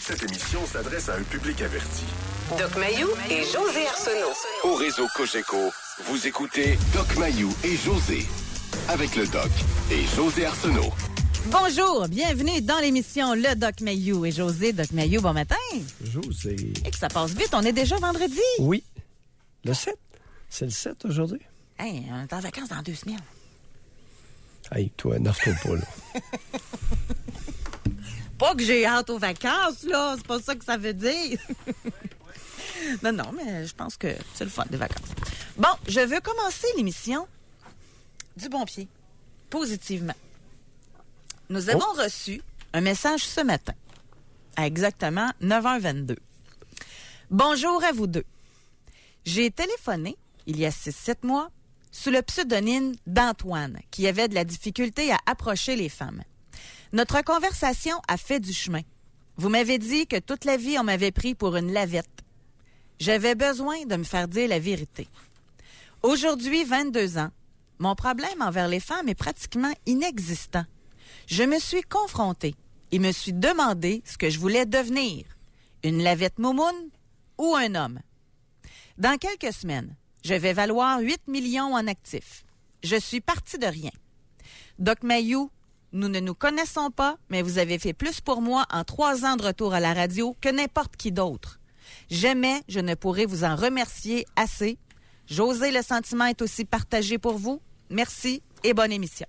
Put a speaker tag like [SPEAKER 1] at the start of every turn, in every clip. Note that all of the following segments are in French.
[SPEAKER 1] Cette émission s'adresse à un public averti.
[SPEAKER 2] Doc Mayou et José Arsenault.
[SPEAKER 1] Au réseau Cogeco, vous écoutez Doc Mayou et José. Avec le Doc et José Arsenault.
[SPEAKER 3] Bonjour, bienvenue dans l'émission Le Doc Mayou et José. Doc Mayou, bon matin.
[SPEAKER 4] José.
[SPEAKER 3] Et que ça passe vite, on est déjà vendredi.
[SPEAKER 4] Oui. Le 7. C'est le 7 aujourd'hui.
[SPEAKER 3] Hey, on est en vacances dans 2 semaines.
[SPEAKER 4] Hey, toi, nerve-toi pas, là.
[SPEAKER 3] Pas que j'ai hâte aux vacances, là. C'est pas ça que ça veut dire. Non, mais je pense que c'est le fun des vacances. Bon, je veux commencer l'émission du bon pied, positivement. Nous avons reçu un message ce matin, à exactement 9h22. Bonjour à vous deux. J'ai téléphoné, il y a 6-7 mois, sous le pseudonyme d'Antoine, qui avait de la difficulté à approcher les femmes. Notre conversation a fait du chemin. Vous m'avez dit que toute la vie, on m'avait pris pour une lavette. J'avais besoin de me faire dire la vérité. Aujourd'hui, 22 ans, mon problème envers les femmes est pratiquement inexistant. Je me suis confrontée et me suis demandé ce que je voulais devenir. Une lavette moumoune ou un homme? Dans quelques semaines, je vais valoir 8 millions en actifs. Je suis partie de rien. Doc Mayou, nous ne nous connaissons pas, mais vous avez fait plus pour moi en 3 ans de retour à la radio que n'importe qui d'autre. Jamais je ne pourrai vous en remercier assez. José, le sentiment est aussi partagé pour vous. Merci et bonne émission.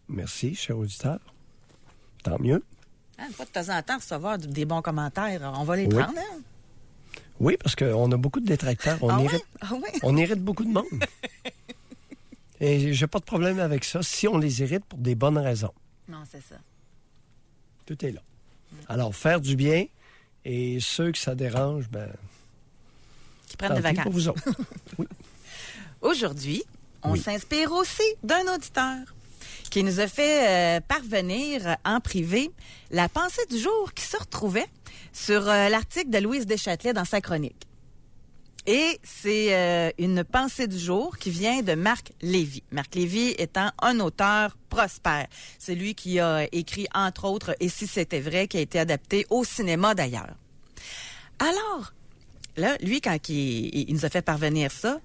[SPEAKER 4] Merci, cher auditeur. Tant mieux.
[SPEAKER 3] Une fois de temps en temps, recevoir des bons commentaires, on va les prendre. Hein?
[SPEAKER 4] Oui, parce qu'on a beaucoup de détracteurs. On irrite beaucoup de monde. Et j'ai pas de problème avec ça si on les irrite pour des bonnes raisons.
[SPEAKER 3] Non, c'est ça.
[SPEAKER 4] Tout est là. Alors, faire du bien et ceux que ça dérange,
[SPEAKER 3] qui prennent des vacances.
[SPEAKER 4] Pour vous autres. Oui.
[SPEAKER 3] Aujourd'hui, on s'inspire aussi d'un auditeur qui nous a fait parvenir en privé la pensée du jour qui se retrouvait sur l'article de Louise Deschâtelet dans sa chronique. Et c'est une pensée du jour qui vient de Marc Lévy. Marc Lévy étant un auteur prospère. C'est lui qui a écrit, entre autres, « Et si c'était vrai », qui a été adapté au cinéma d'ailleurs. Alors, là, lui, quand il nous a fait parvenir ça,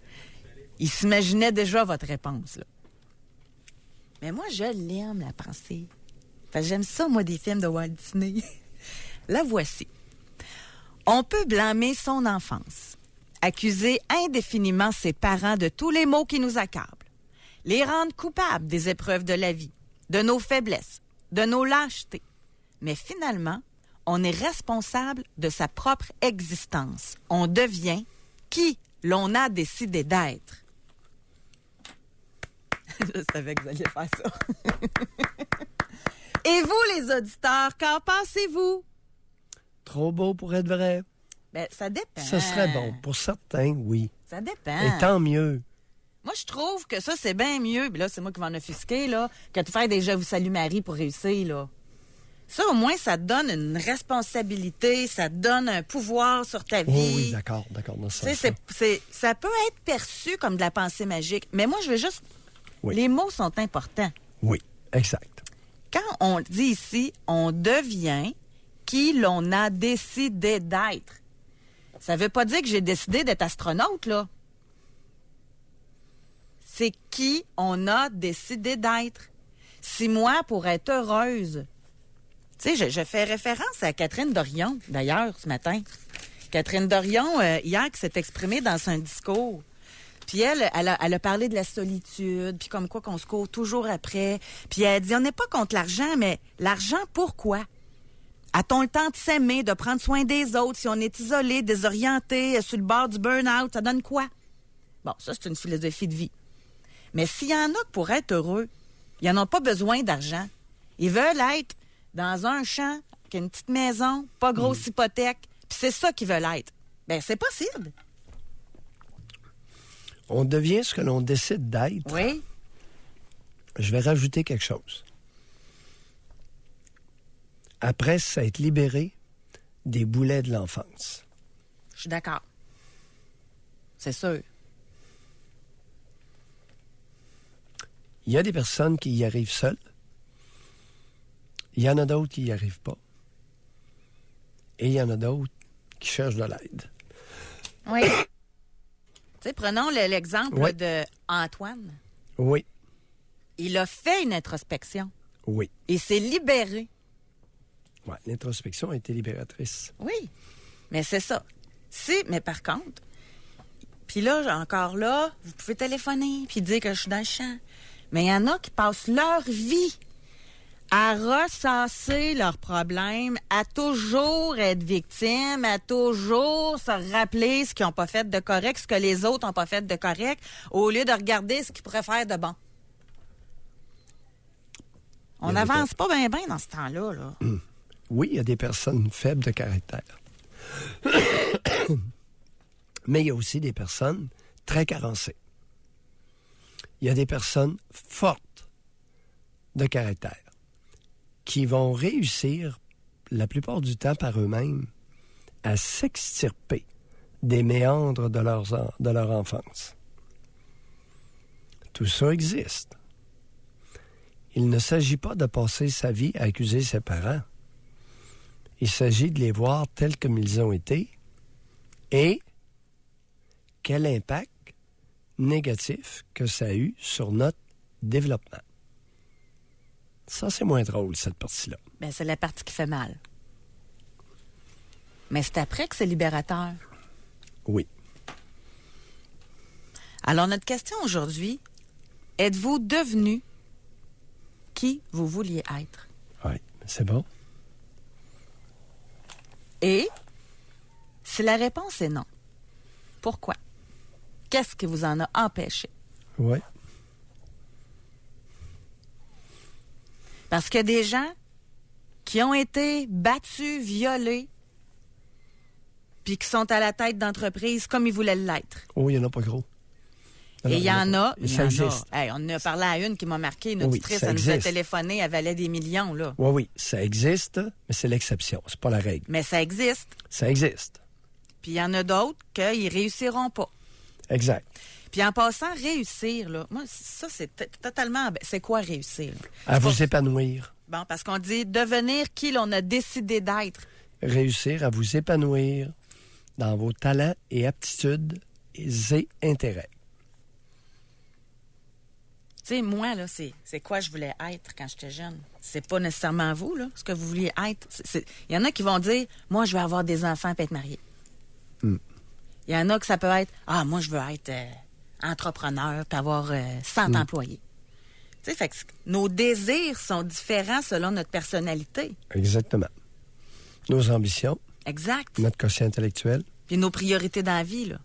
[SPEAKER 3] il s'imaginait déjà votre réponse, là. Mais moi, je l'aime, la pensée. Fait que j'aime ça, moi, des films de Walt Disney. La voici. On peut blâmer son enfance, accuser indéfiniment ses parents de tous les maux qui nous accablent, les rendre coupables des épreuves de la vie, de nos faiblesses, de nos lâchetés. Mais finalement, on est responsable de sa propre existence. On devient qui l'on a décidé d'être. Je savais que vous alliez faire ça. Et vous, les auditeurs, qu'en pensez-vous?
[SPEAKER 4] Trop beau pour être vrai.
[SPEAKER 3] Ben, ça dépend.
[SPEAKER 4] Ce serait bon. Pour certains, oui.
[SPEAKER 3] Ça dépend.
[SPEAKER 4] Et tant mieux.
[SPEAKER 3] Moi, je trouve que ça, c'est bien mieux. Puis là, c'est moi qui vais en offusquer, là, que de faire des Je vous salue Marie pour réussir, là. Ça, au moins, ça te donne une responsabilité, ça te donne un pouvoir sur ta vie.
[SPEAKER 4] Oui, d'accord. Dans ce sens.
[SPEAKER 3] Ça peut être perçu comme de la pensée magique, mais moi, je veux juste...
[SPEAKER 4] Oui.
[SPEAKER 3] Les mots sont importants.
[SPEAKER 4] Oui, exact.
[SPEAKER 3] Quand on dit ici, on devient qui l'on a décidé d'être. Ça veut pas dire que j'ai décidé d'être astronaute, là. C'est qui on a décidé d'être. Si moi, pour être heureuse... Tu sais, je fais référence à Catherine Dorion, d'ailleurs, ce matin. Catherine Dorion, hier, qui s'est exprimée dans un discours. Puis elle a parlé de la solitude, puis comme quoi qu'on se court toujours après. Puis elle dit, on n'est pas contre l'argent, mais l'argent, pourquoi? A-t-on le temps de s'aimer, de prendre soin des autres? Si on est isolé, désorienté, sur le bord du burn-out, ça donne quoi? Bon, ça, c'est une philosophie de vie. Mais s'il y en a que pour être heureux, ils n'en ont pas besoin d'argent. Ils veulent être dans un champ, avec une petite maison, pas grosse hypothèque, puis c'est ça qu'ils veulent être. Bien, c'est possible.
[SPEAKER 4] On devient ce que l'on décide d'être.
[SPEAKER 3] Oui.
[SPEAKER 4] Je vais rajouter quelque chose. Après s'être libéré des boulets de l'enfance.
[SPEAKER 3] Je suis d'accord. C'est sûr.
[SPEAKER 4] Il y a des personnes qui y arrivent seules. Il y en a d'autres qui n'y arrivent pas. Et il y en a d'autres qui cherchent de l'aide.
[SPEAKER 3] Oui. Tu sais, prenons l'exemple
[SPEAKER 4] Oui.
[SPEAKER 3] de Antoine.
[SPEAKER 4] Oui,
[SPEAKER 3] Il a fait une introspection.
[SPEAKER 4] oui.
[SPEAKER 3] Il s'est libéré.
[SPEAKER 4] Ouais, l'introspection a été libératrice.
[SPEAKER 3] Oui. Mais c'est ça. Mais par contre, puis là, encore là, vous pouvez téléphoner puis dire que je suis dans le champ. Mais il y en a qui passent leur vie à ressasser leurs problèmes, à toujours être victimes, à toujours se rappeler ce qu'ils n'ont pas fait de correct, ce que les autres n'ont pas fait de correct, au lieu de regarder ce qu'ils pourraient faire de bon. On n'avance pas bien dans ce temps-là. Là.
[SPEAKER 4] Oui, il y a des personnes faibles de caractère. Mais il y a aussi des personnes très carencées. Il y a des personnes fortes de caractère qui vont réussir, la plupart du temps par eux-mêmes, à s'extirper des méandres de leur enfance. Tout ça existe. Il ne s'agit pas de passer sa vie à accuser ses parents. Il s'agit de les voir tels comme ils ont été et quel impact négatif que ça a eu sur notre développement. Ça, c'est moins drôle, cette partie-là.
[SPEAKER 3] Ben, c'est la partie qui fait mal. Mais c'est après que c'est libérateur.
[SPEAKER 4] Oui.
[SPEAKER 3] Alors, notre question aujourd'hui, êtes-vous devenu qui vous vouliez être?
[SPEAKER 4] Oui, c'est bon.
[SPEAKER 3] Et si la réponse est non, pourquoi? Qu'est-ce qui vous en a empêché?
[SPEAKER 4] Oui.
[SPEAKER 3] Parce qu'il y a des gens qui ont été battus, violés, puis qui sont à la tête d'entreprise comme ils voulaient l'être.
[SPEAKER 4] Oh, il n'y en a pas gros.
[SPEAKER 3] Et il y en a.
[SPEAKER 4] Ça existe.
[SPEAKER 3] Hey, on en a parlé à une qui m'a marqué, une
[SPEAKER 4] Oui,
[SPEAKER 3] auditrice,
[SPEAKER 4] ça
[SPEAKER 3] elle nous a
[SPEAKER 4] existe.
[SPEAKER 3] téléphoné, elle valait des millions, là.
[SPEAKER 4] Oui, oui, ça existe, mais c'est l'exception, c'est pas la règle.
[SPEAKER 3] Mais ça existe.
[SPEAKER 4] Ça existe.
[SPEAKER 3] Puis il y en a d'autres qu'ils réussiront pas.
[SPEAKER 4] Exact.
[SPEAKER 3] Puis en passant, réussir, là, moi, ça, c'est totalement... C'est quoi réussir?
[SPEAKER 4] À vous épanouir.
[SPEAKER 3] Bon, parce qu'on dit devenir qui l'on a décidé d'être.
[SPEAKER 4] Réussir à vous épanouir dans vos talents et aptitudes et intérêts.
[SPEAKER 3] Tu sais, moi, là, c'est quoi je voulais être quand j'étais jeune. C'est pas nécessairement vous, là, ce que vous vouliez être. Il y en a qui vont dire, moi, je veux avoir des enfants et être marié. Il y en a que ça peut être, moi, je veux être entrepreneur puis avoir 100 employés. Tu sais, fait que nos désirs sont différents selon notre personnalité.
[SPEAKER 4] Exactement. Nos ambitions,
[SPEAKER 3] Exact.
[SPEAKER 4] notre quotient intellectuel.
[SPEAKER 3] Puis nos priorités dans la vie, là.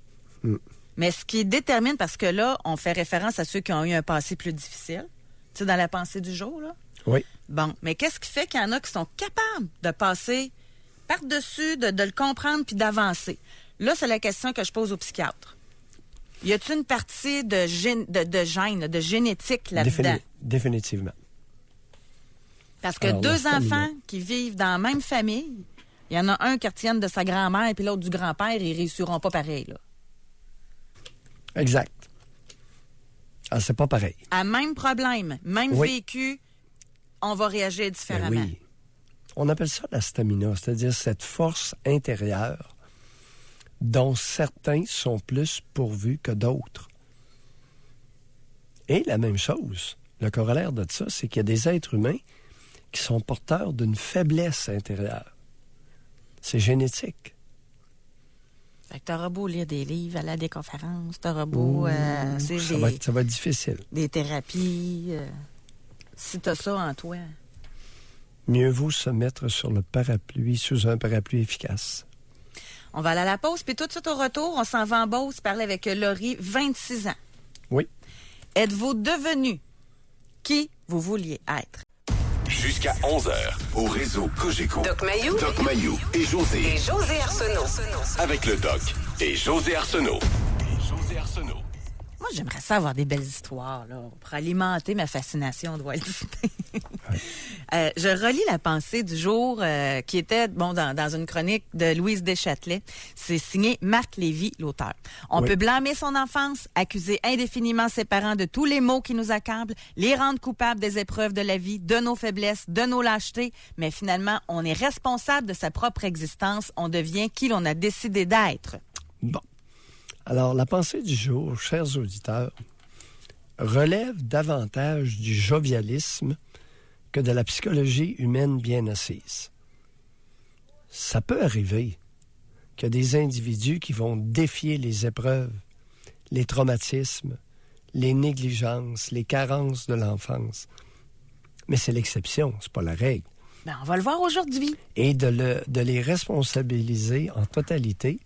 [SPEAKER 3] Mais ce qui détermine, parce que là, on fait référence à ceux qui ont eu un passé plus difficile, tu sais, dans la pensée du jour, là.
[SPEAKER 4] Oui.
[SPEAKER 3] Bon, mais qu'est-ce qui fait qu'il y en a qui sont capables de passer par-dessus, de le comprendre puis d'avancer? Là, c'est la question que je pose au psychiatre. Y a-t-il une partie de gène, de génétique là-dedans?
[SPEAKER 4] Définitivement.
[SPEAKER 3] Parce que
[SPEAKER 4] Alors,
[SPEAKER 3] deux
[SPEAKER 4] la stamina.
[SPEAKER 3] enfants qui vivent dans la même famille, il y en a un qui retienne de sa grand-mère puis l'autre du grand-père, ils réussiront pas pareil, là.
[SPEAKER 4] Exact. Ah, c'est pas pareil.
[SPEAKER 3] À même problème, même
[SPEAKER 4] Oui.
[SPEAKER 3] vécu, on va réagir
[SPEAKER 4] Ben
[SPEAKER 3] différemment.
[SPEAKER 4] oui. On appelle ça la stamina, c'est-à-dire cette force intérieure dont certains sont plus pourvus que d'autres. Et la même chose, le corollaire de ça, c'est qu'il y a des êtres humains qui sont porteurs d'une faiblesse intérieure. C'est génétique.
[SPEAKER 3] Fait que t'auras beau lire des livres, aller à des conférences, t'auras beau c'est
[SPEAKER 4] ça va être difficile.
[SPEAKER 3] des thérapies. Si t'as ça en toi.
[SPEAKER 4] Mieux vaut se mettre sur le parapluie, sous un parapluie efficace.
[SPEAKER 3] On va aller à la pause, puis tout de suite au retour, on s'en va en Beauce parler avec Laurie, 26 ans.
[SPEAKER 4] Oui.
[SPEAKER 3] Êtes-vous devenu qui vous vouliez être?
[SPEAKER 1] Jusqu'à 11h, au réseau Cogeco.
[SPEAKER 2] Doc Mayou.
[SPEAKER 1] Doc Mayou et José.
[SPEAKER 2] Et José Arsenault.
[SPEAKER 1] Avec le Doc et José Arsenault.
[SPEAKER 3] Moi, j'aimerais ça avoir des belles histoires, là, pour alimenter ma fascination de Walt Disney. Je relis la pensée du jour qui était dans une chronique de Louise Deschâtelet. C'est signé Marc Lévy, l'auteur. On peut blâmer son enfance, accuser indéfiniment ses parents de tous les maux qui nous accablent, les rendre coupables des épreuves de la vie, de nos faiblesses, de nos lâchetés, mais finalement, on est responsable de sa propre existence. On devient qui l'on a décidé d'être.
[SPEAKER 4] Bon. Alors, la pensée du jour, chers auditeurs, relève davantage du jovialisme que de la psychologie humaine bien assise. Ça peut arriver qu'il y a des individus qui vont défier les épreuves, les traumatismes, les négligences, les carences de l'enfance. Mais c'est l'exception, c'est pas la règle.
[SPEAKER 3] Ben, on va le voir aujourd'hui.
[SPEAKER 4] Et de les responsabiliser en totalité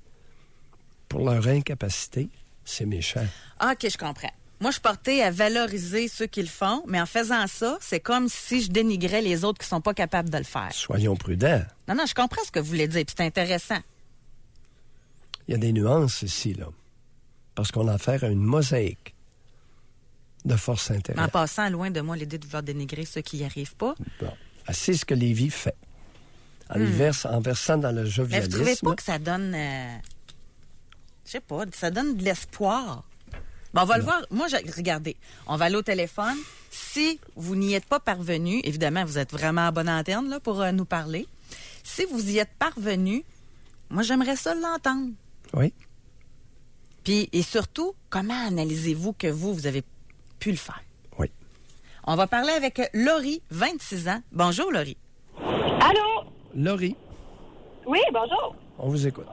[SPEAKER 4] pour leur incapacité, c'est méchant.
[SPEAKER 3] Ah, OK, je comprends. Moi, je suis portée à valoriser ceux qui le font, mais en faisant ça, c'est comme si je dénigrais les autres qui sont pas capables de le faire.
[SPEAKER 4] Soyons prudents.
[SPEAKER 3] Non, je comprends ce que vous voulez dire, puis c'est intéressant.
[SPEAKER 4] Il y a des nuances ici, là. Parce qu'on a affaire à une mosaïque de forces intérieures.
[SPEAKER 3] En passant, loin de moi l'idée de vouloir dénigrer ceux qui n'y arrivent pas.
[SPEAKER 4] Bon. C'est ce que Lévy fait. En versant dans le jovialisme.
[SPEAKER 3] Mais vous trouvez pas que ça donne... je sais pas, ça donne de l'espoir. Bon, on va le voir. Moi, regardez, on va aller au téléphone. Si vous n'y êtes pas parvenu, évidemment, vous êtes vraiment à bonne antenne là, pour nous parler. Si vous y êtes parvenu, moi, j'aimerais ça l'entendre.
[SPEAKER 4] Oui.
[SPEAKER 3] Puis, et surtout, comment analysez-vous que vous avez pu le faire?
[SPEAKER 4] Oui.
[SPEAKER 3] On va parler avec Laurie, 26 ans. Bonjour, Laurie.
[SPEAKER 5] Allô?
[SPEAKER 4] Laurie,
[SPEAKER 5] Oui, bonjour.
[SPEAKER 4] on vous écoute.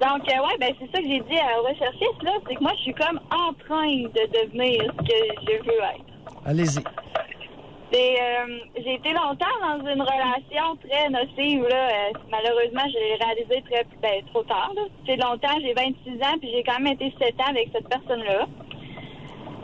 [SPEAKER 5] Donc, c'est ça que j'ai dit à la recherchiste, là, c'est que moi, je suis comme en train de devenir ce que je veux être.
[SPEAKER 4] Allez-y.
[SPEAKER 5] J'ai été longtemps dans une relation très nocive, là. Malheureusement, je l'ai réalisé trop tard, là. C'est longtemps, j'ai 26 ans, puis j'ai quand même été 7 ans avec cette personne-là.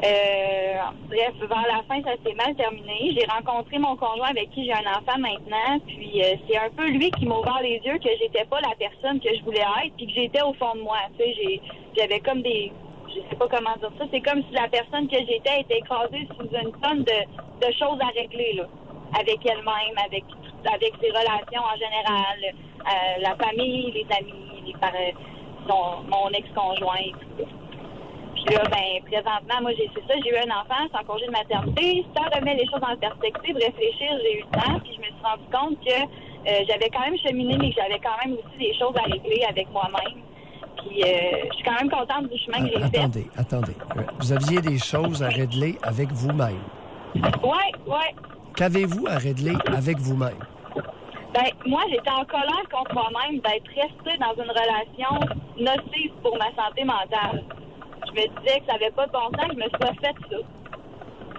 [SPEAKER 5] Bref, vers la fin, ça s'est mal terminé. J'ai rencontré mon conjoint avec qui j'ai un enfant maintenant, puis c'est un peu lui qui m'a ouvert les yeux que j'étais pas la personne que je voulais être, puis que j'étais au fond de moi. Tu sais, j'avais comme des... Je sais pas comment dire ça. C'est comme si la personne que j'étais était écrasée sous une tonne de choses à régler, là. Avec elle-même, avec ses relations en général, la famille, les amis, les parents, mon ex-conjoint et tout ça. Puis là, présentement, moi, j'ai eu un enfant sans congé de maternité. Ça remet les choses en perspective, réfléchir, j'ai eu le temps, puis je me suis rendu compte que j'avais quand même cheminé, mais que j'avais quand même aussi des choses à régler avec moi-même. Puis je suis quand même contente du chemin que j'ai fait.
[SPEAKER 4] Attendez. Vous aviez des choses à régler avec vous-même.
[SPEAKER 5] Oui.
[SPEAKER 4] Qu'avez-vous à régler avec vous-même?
[SPEAKER 5] Moi, j'étais en colère contre moi-même d'être restée dans une relation nocive pour ma santé mentale. Je me disais que ça n'avait pas de bon sens, que je me sois fait ça.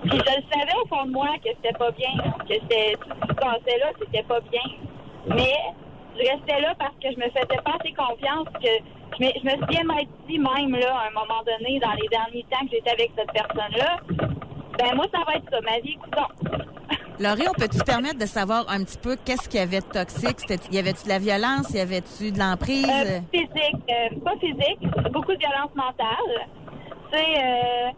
[SPEAKER 5] Puis je le savais au fond de moi que c'était pas bien, que tout ce qui se passait là, c'était pas bien. Mais je restais là parce que je me faisais pas assez confiance, que je me suis bien dit même là, à un moment donné, dans les derniers temps que j'étais avec cette personne-là, moi, ça va être ça, ma vie, écoutons.
[SPEAKER 3] Laurie, on peut-tu te permettre de savoir un petit peu qu'est-ce qu'il y avait de toxique? Y avait-tu de la violence? Y avait-tu de l'emprise?
[SPEAKER 5] Physique. Pas physique. Beaucoup de violence mentale. Tu sais,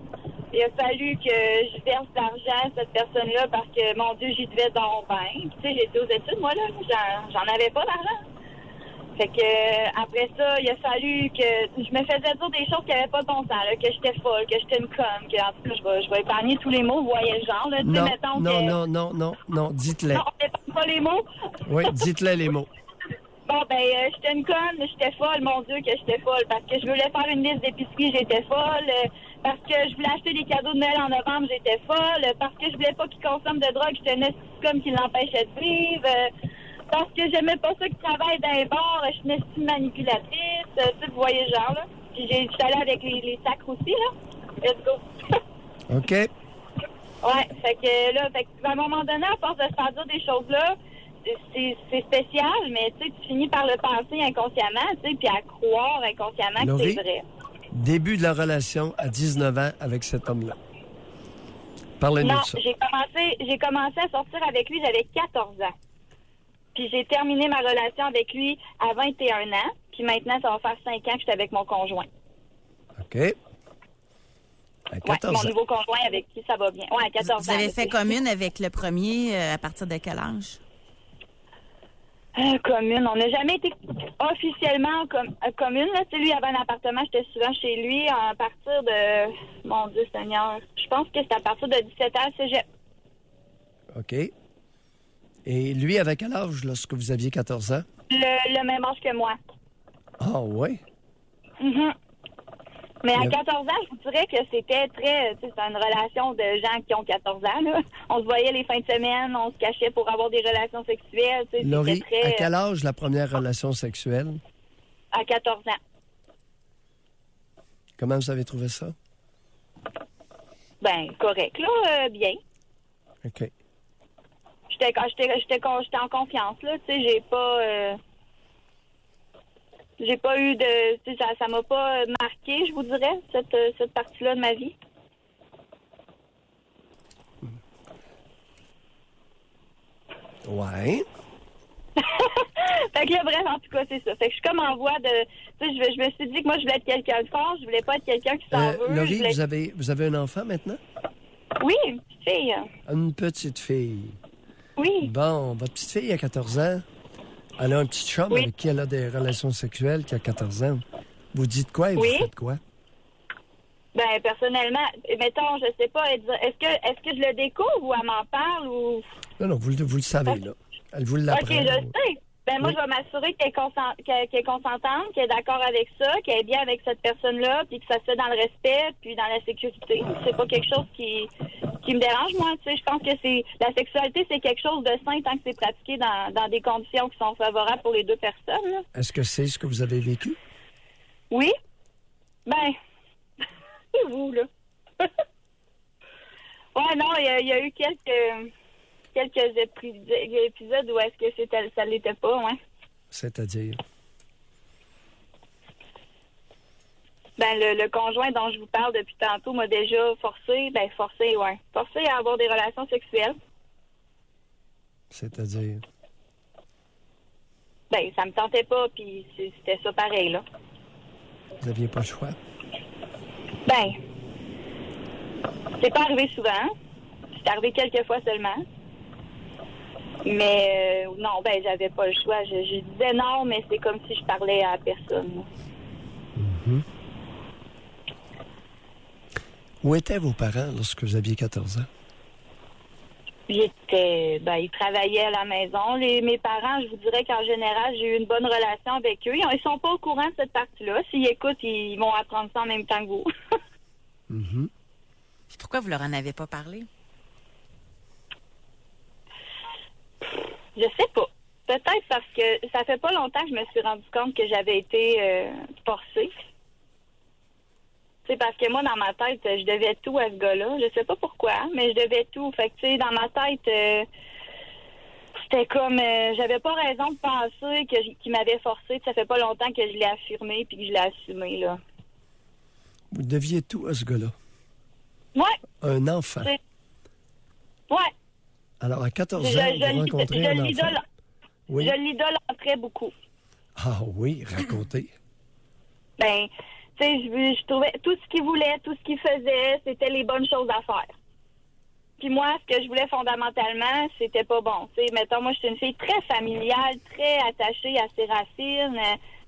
[SPEAKER 5] il a fallu que je verse de l'argent à cette personne-là parce que, mon Dieu, j'y devais donc bien. Tu sais, j'étais aux études, moi, là. J'en avais pas d'argent. Fait que après ça, il a fallu que je me faisais dire des choses qui n'avaient pas de bon sens, là, que j'étais folle, que j'étais une conne, que en tout cas, je vais épargner tous les mots, vous voyez le genre, là.
[SPEAKER 4] Non, dites-les.
[SPEAKER 5] Non, on n'épargne pas les mots.
[SPEAKER 4] Oui, dites-les les mots.
[SPEAKER 5] Bon, j'étais une conne, j'étais folle, mon Dieu, que j'étais folle, parce que je voulais faire une liste d'épicerie, j'étais folle, parce que je voulais acheter des cadeaux de Noël en novembre, j'étais folle, parce que je voulais pas qu'il consomme de drogue, j'étais une comme qui l'empêchait de vivre, parce que j'aimais pas ça qui travaille dans les bars, je suis une estime manipulatrice, vous voyez le genre, là. Puis je suis allée avec les sacres aussi, là. Let's go.
[SPEAKER 4] OK.
[SPEAKER 5] Ouais, fait que à un moment donné, à force de se faire dire des choses-là, c'est spécial, mais tu sais, tu finis par le penser inconsciemment, tu sais, puis à croire inconsciemment
[SPEAKER 4] Laurie,
[SPEAKER 5] que c'est vrai.
[SPEAKER 4] Début de la relation à 19 ans avec cet homme-là. Parlez-nous de ça.
[SPEAKER 5] J'ai commencé à sortir avec lui, j'avais 14 ans. Puis j'ai terminé ma relation avec lui à 21 ans. Puis maintenant, ça va faire 5 ans que je suis avec mon conjoint.
[SPEAKER 4] OK. À
[SPEAKER 5] Ouais,
[SPEAKER 4] 14
[SPEAKER 5] mon
[SPEAKER 4] ans.
[SPEAKER 5] nouveau conjoint avec qui ça va bien. Ouais, à 14
[SPEAKER 3] Vous
[SPEAKER 5] ans.
[SPEAKER 3] avez
[SPEAKER 5] là,
[SPEAKER 3] fait
[SPEAKER 5] c'est-
[SPEAKER 3] commune avec le premier à partir de quel âge?
[SPEAKER 5] Commune. On n'a jamais été officiellement commune. Là. Tu sais, lui, il avait un appartement, j'étais souvent chez lui à partir de... Mon Dieu Seigneur. Je pense que c'était à partir de 17 ans, cégep.
[SPEAKER 4] OK. Et lui, avec quel âge lorsque vous aviez 14 ans?
[SPEAKER 5] Le même âge que moi.
[SPEAKER 4] Ah, oui.
[SPEAKER 5] Mhm. Mais
[SPEAKER 4] Il y
[SPEAKER 5] à
[SPEAKER 4] a-
[SPEAKER 5] 14 ans, je vous dirais que c'était très... Tu sais, c'est une relation de gens qui ont 14 ans. Là. On se voyait les fins de semaine, on se cachait pour avoir des relations sexuelles. Tu sais,
[SPEAKER 4] Laurie,
[SPEAKER 5] c'était très...
[SPEAKER 4] à quel âge la première relation sexuelle?
[SPEAKER 5] À 14 ans.
[SPEAKER 4] Comment vous avez trouvé ça?
[SPEAKER 5] Ben, correct, là, bien.
[SPEAKER 4] OK.
[SPEAKER 5] J'étais en confiance, là. Tu sais, j'ai pas eu de... Tu sais, ça m'a pas marqué, je vous dirais, cette partie-là de ma vie.
[SPEAKER 4] Ouais.
[SPEAKER 5] Fait que là, bref, en tout cas, c'est ça. Fait que je suis comme en voie de... Tu sais, je me suis dit que moi, je voulais être quelqu'un de fort. Je voulais pas être quelqu'un qui s'en veut.
[SPEAKER 4] Laurie,
[SPEAKER 5] Je voulais-
[SPEAKER 4] vous avez un enfant maintenant?
[SPEAKER 5] Oui, une petite fille.
[SPEAKER 4] Une petite fille.
[SPEAKER 5] Oui.
[SPEAKER 4] Bon, votre petite fille a 14 ans. Elle a un petit chum
[SPEAKER 5] Oui.
[SPEAKER 4] avec qui elle a des relations sexuelles qui a 14 ans. Vous dites quoi et
[SPEAKER 5] Oui.
[SPEAKER 4] vous faites quoi?
[SPEAKER 5] Ben, personnellement, mettons, je sais pas, est-ce que je le découvre ou elle m'en parle ou...
[SPEAKER 4] Non, non, vous le savez, là. Elle vous
[SPEAKER 5] OK,
[SPEAKER 4] l'apprend.
[SPEAKER 5] je sais. Ben, moi,
[SPEAKER 4] Oui.
[SPEAKER 5] je vais m'assurer qu'elle est consentante, qu'elle est d'accord avec ça, qu'elle est bien avec cette personne-là, puis que ça se fait dans le respect, puis dans la sécurité. C'est pas quelque chose qui me dérange, moi. Tu sais, je pense que la sexualité, c'est quelque chose de sain tant que c'est pratiqué dans des conditions qui sont favorables pour les deux personnes, là.
[SPEAKER 4] Est-ce que c'est ce que vous avez vécu?
[SPEAKER 5] Oui? Ben, c'est vous, là. Ouais, non, il y a eu quelques épisodes où est-ce que ça l'était pas, ouais.
[SPEAKER 4] C'est-à-dire?
[SPEAKER 5] Ben, le conjoint dont je vous parle depuis tantôt m'a déjà forcé à avoir des relations sexuelles.
[SPEAKER 4] C'est-à-dire?
[SPEAKER 5] Ben, ça me tentait pas, puis c'était ça pareil, là.
[SPEAKER 4] Vous n'aviez pas le choix?
[SPEAKER 5] Ben, c'est pas arrivé souvent. C'est arrivé quelques fois seulement. Mais non, ben, j'avais pas le choix. Je disais non, mais c'est comme si je parlais à personne, là.
[SPEAKER 4] Où étaient vos parents lorsque vous aviez 14 ans?
[SPEAKER 5] Ils travaillaient à la maison. Mes parents, je vous dirais qu'en général, j'ai eu une bonne relation avec eux. Ils sont pas au courant de cette partie-là. S'ils écoutent, ils vont apprendre ça en même temps que vous.
[SPEAKER 4] Mhm.
[SPEAKER 3] Puis pourquoi vous leur en avez pas parlé?
[SPEAKER 5] Je sais pas. Peut-être parce que ça fait pas longtemps que je me suis rendu compte que j'avais été forcée. C'est parce que moi, dans ma tête, je devais tout à ce gars-là. Je sais pas pourquoi, mais je devais tout. Fait que, tu sais, dans ma tête, c'était comme... j'avais pas raison de penser qu'il m'avait forcé. Ça fait pas longtemps que je l'ai affirmé puis que je l'ai assumé, là.
[SPEAKER 4] Vous deviez tout à ce gars-là.
[SPEAKER 5] Ouais,
[SPEAKER 4] Un enfant.
[SPEAKER 5] c'est... Ouais.
[SPEAKER 4] Alors, à 14 ans, vous rencontrez
[SPEAKER 5] je
[SPEAKER 4] un enfant. Oui.
[SPEAKER 5] Je l'idolâtrais beaucoup.
[SPEAKER 4] Ah oui, racontez.
[SPEAKER 5] Ben, tu sais, je trouvais tout ce qu'il voulait, tout ce qu'il faisait, c'était les bonnes choses à faire. Puis moi, ce que je voulais fondamentalement, c'était pas bon. Tu sais, mettons, moi, je suis une fille très familiale, très attachée à ses racines.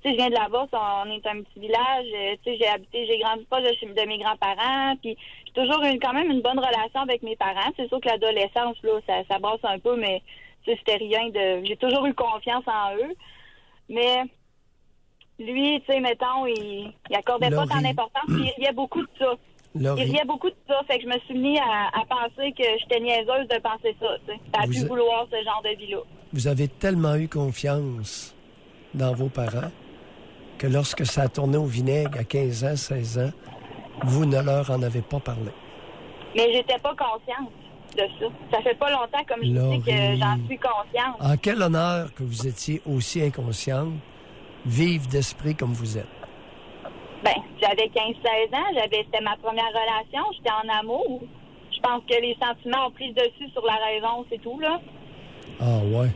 [SPEAKER 5] Tu sais, je viens de la Beauce, on est un petit village. Tu sais, j'ai grandi pas de mes grands-parents. Puis j'ai toujours eu quand même une bonne relation avec mes parents. C'est sûr que l'adolescence, là, ça brasse un peu, mais tu sais, c'était rien de... J'ai toujours eu confiance en eux. Mais lui, tu sais, mettons, il accordait pas tant
[SPEAKER 4] Laurie.
[SPEAKER 5] d'importance. Puis il riait beaucoup de ça.
[SPEAKER 4] Laurie,
[SPEAKER 5] Il riait beaucoup de ça, fait que je me suis mis à penser que j'étais niaiseuse de penser ça, tu sais. À
[SPEAKER 4] Vous
[SPEAKER 5] plus
[SPEAKER 4] êtes-
[SPEAKER 5] vouloir ce genre de vie-là.
[SPEAKER 4] vous avez tellement eu confiance dans vos parents que lorsque ça a tourné au vinaigre à 15 ans, 16 ans, vous ne leur en avez pas parlé.
[SPEAKER 5] Mais j'étais pas consciente de ça. Ça fait pas longtemps, comme je vous dis, que
[SPEAKER 4] Laurie.
[SPEAKER 5] j'en suis consciente.
[SPEAKER 4] En quel honneur que vous étiez aussi inconsciente, vive d'esprit comme vous êtes.
[SPEAKER 5] Ben, j'avais 15-16 ans, c'était ma première relation, j'étais en amour. Je pense que les sentiments ont pris le dessus sur la raison, c'est tout, là.
[SPEAKER 4] Ah ouais.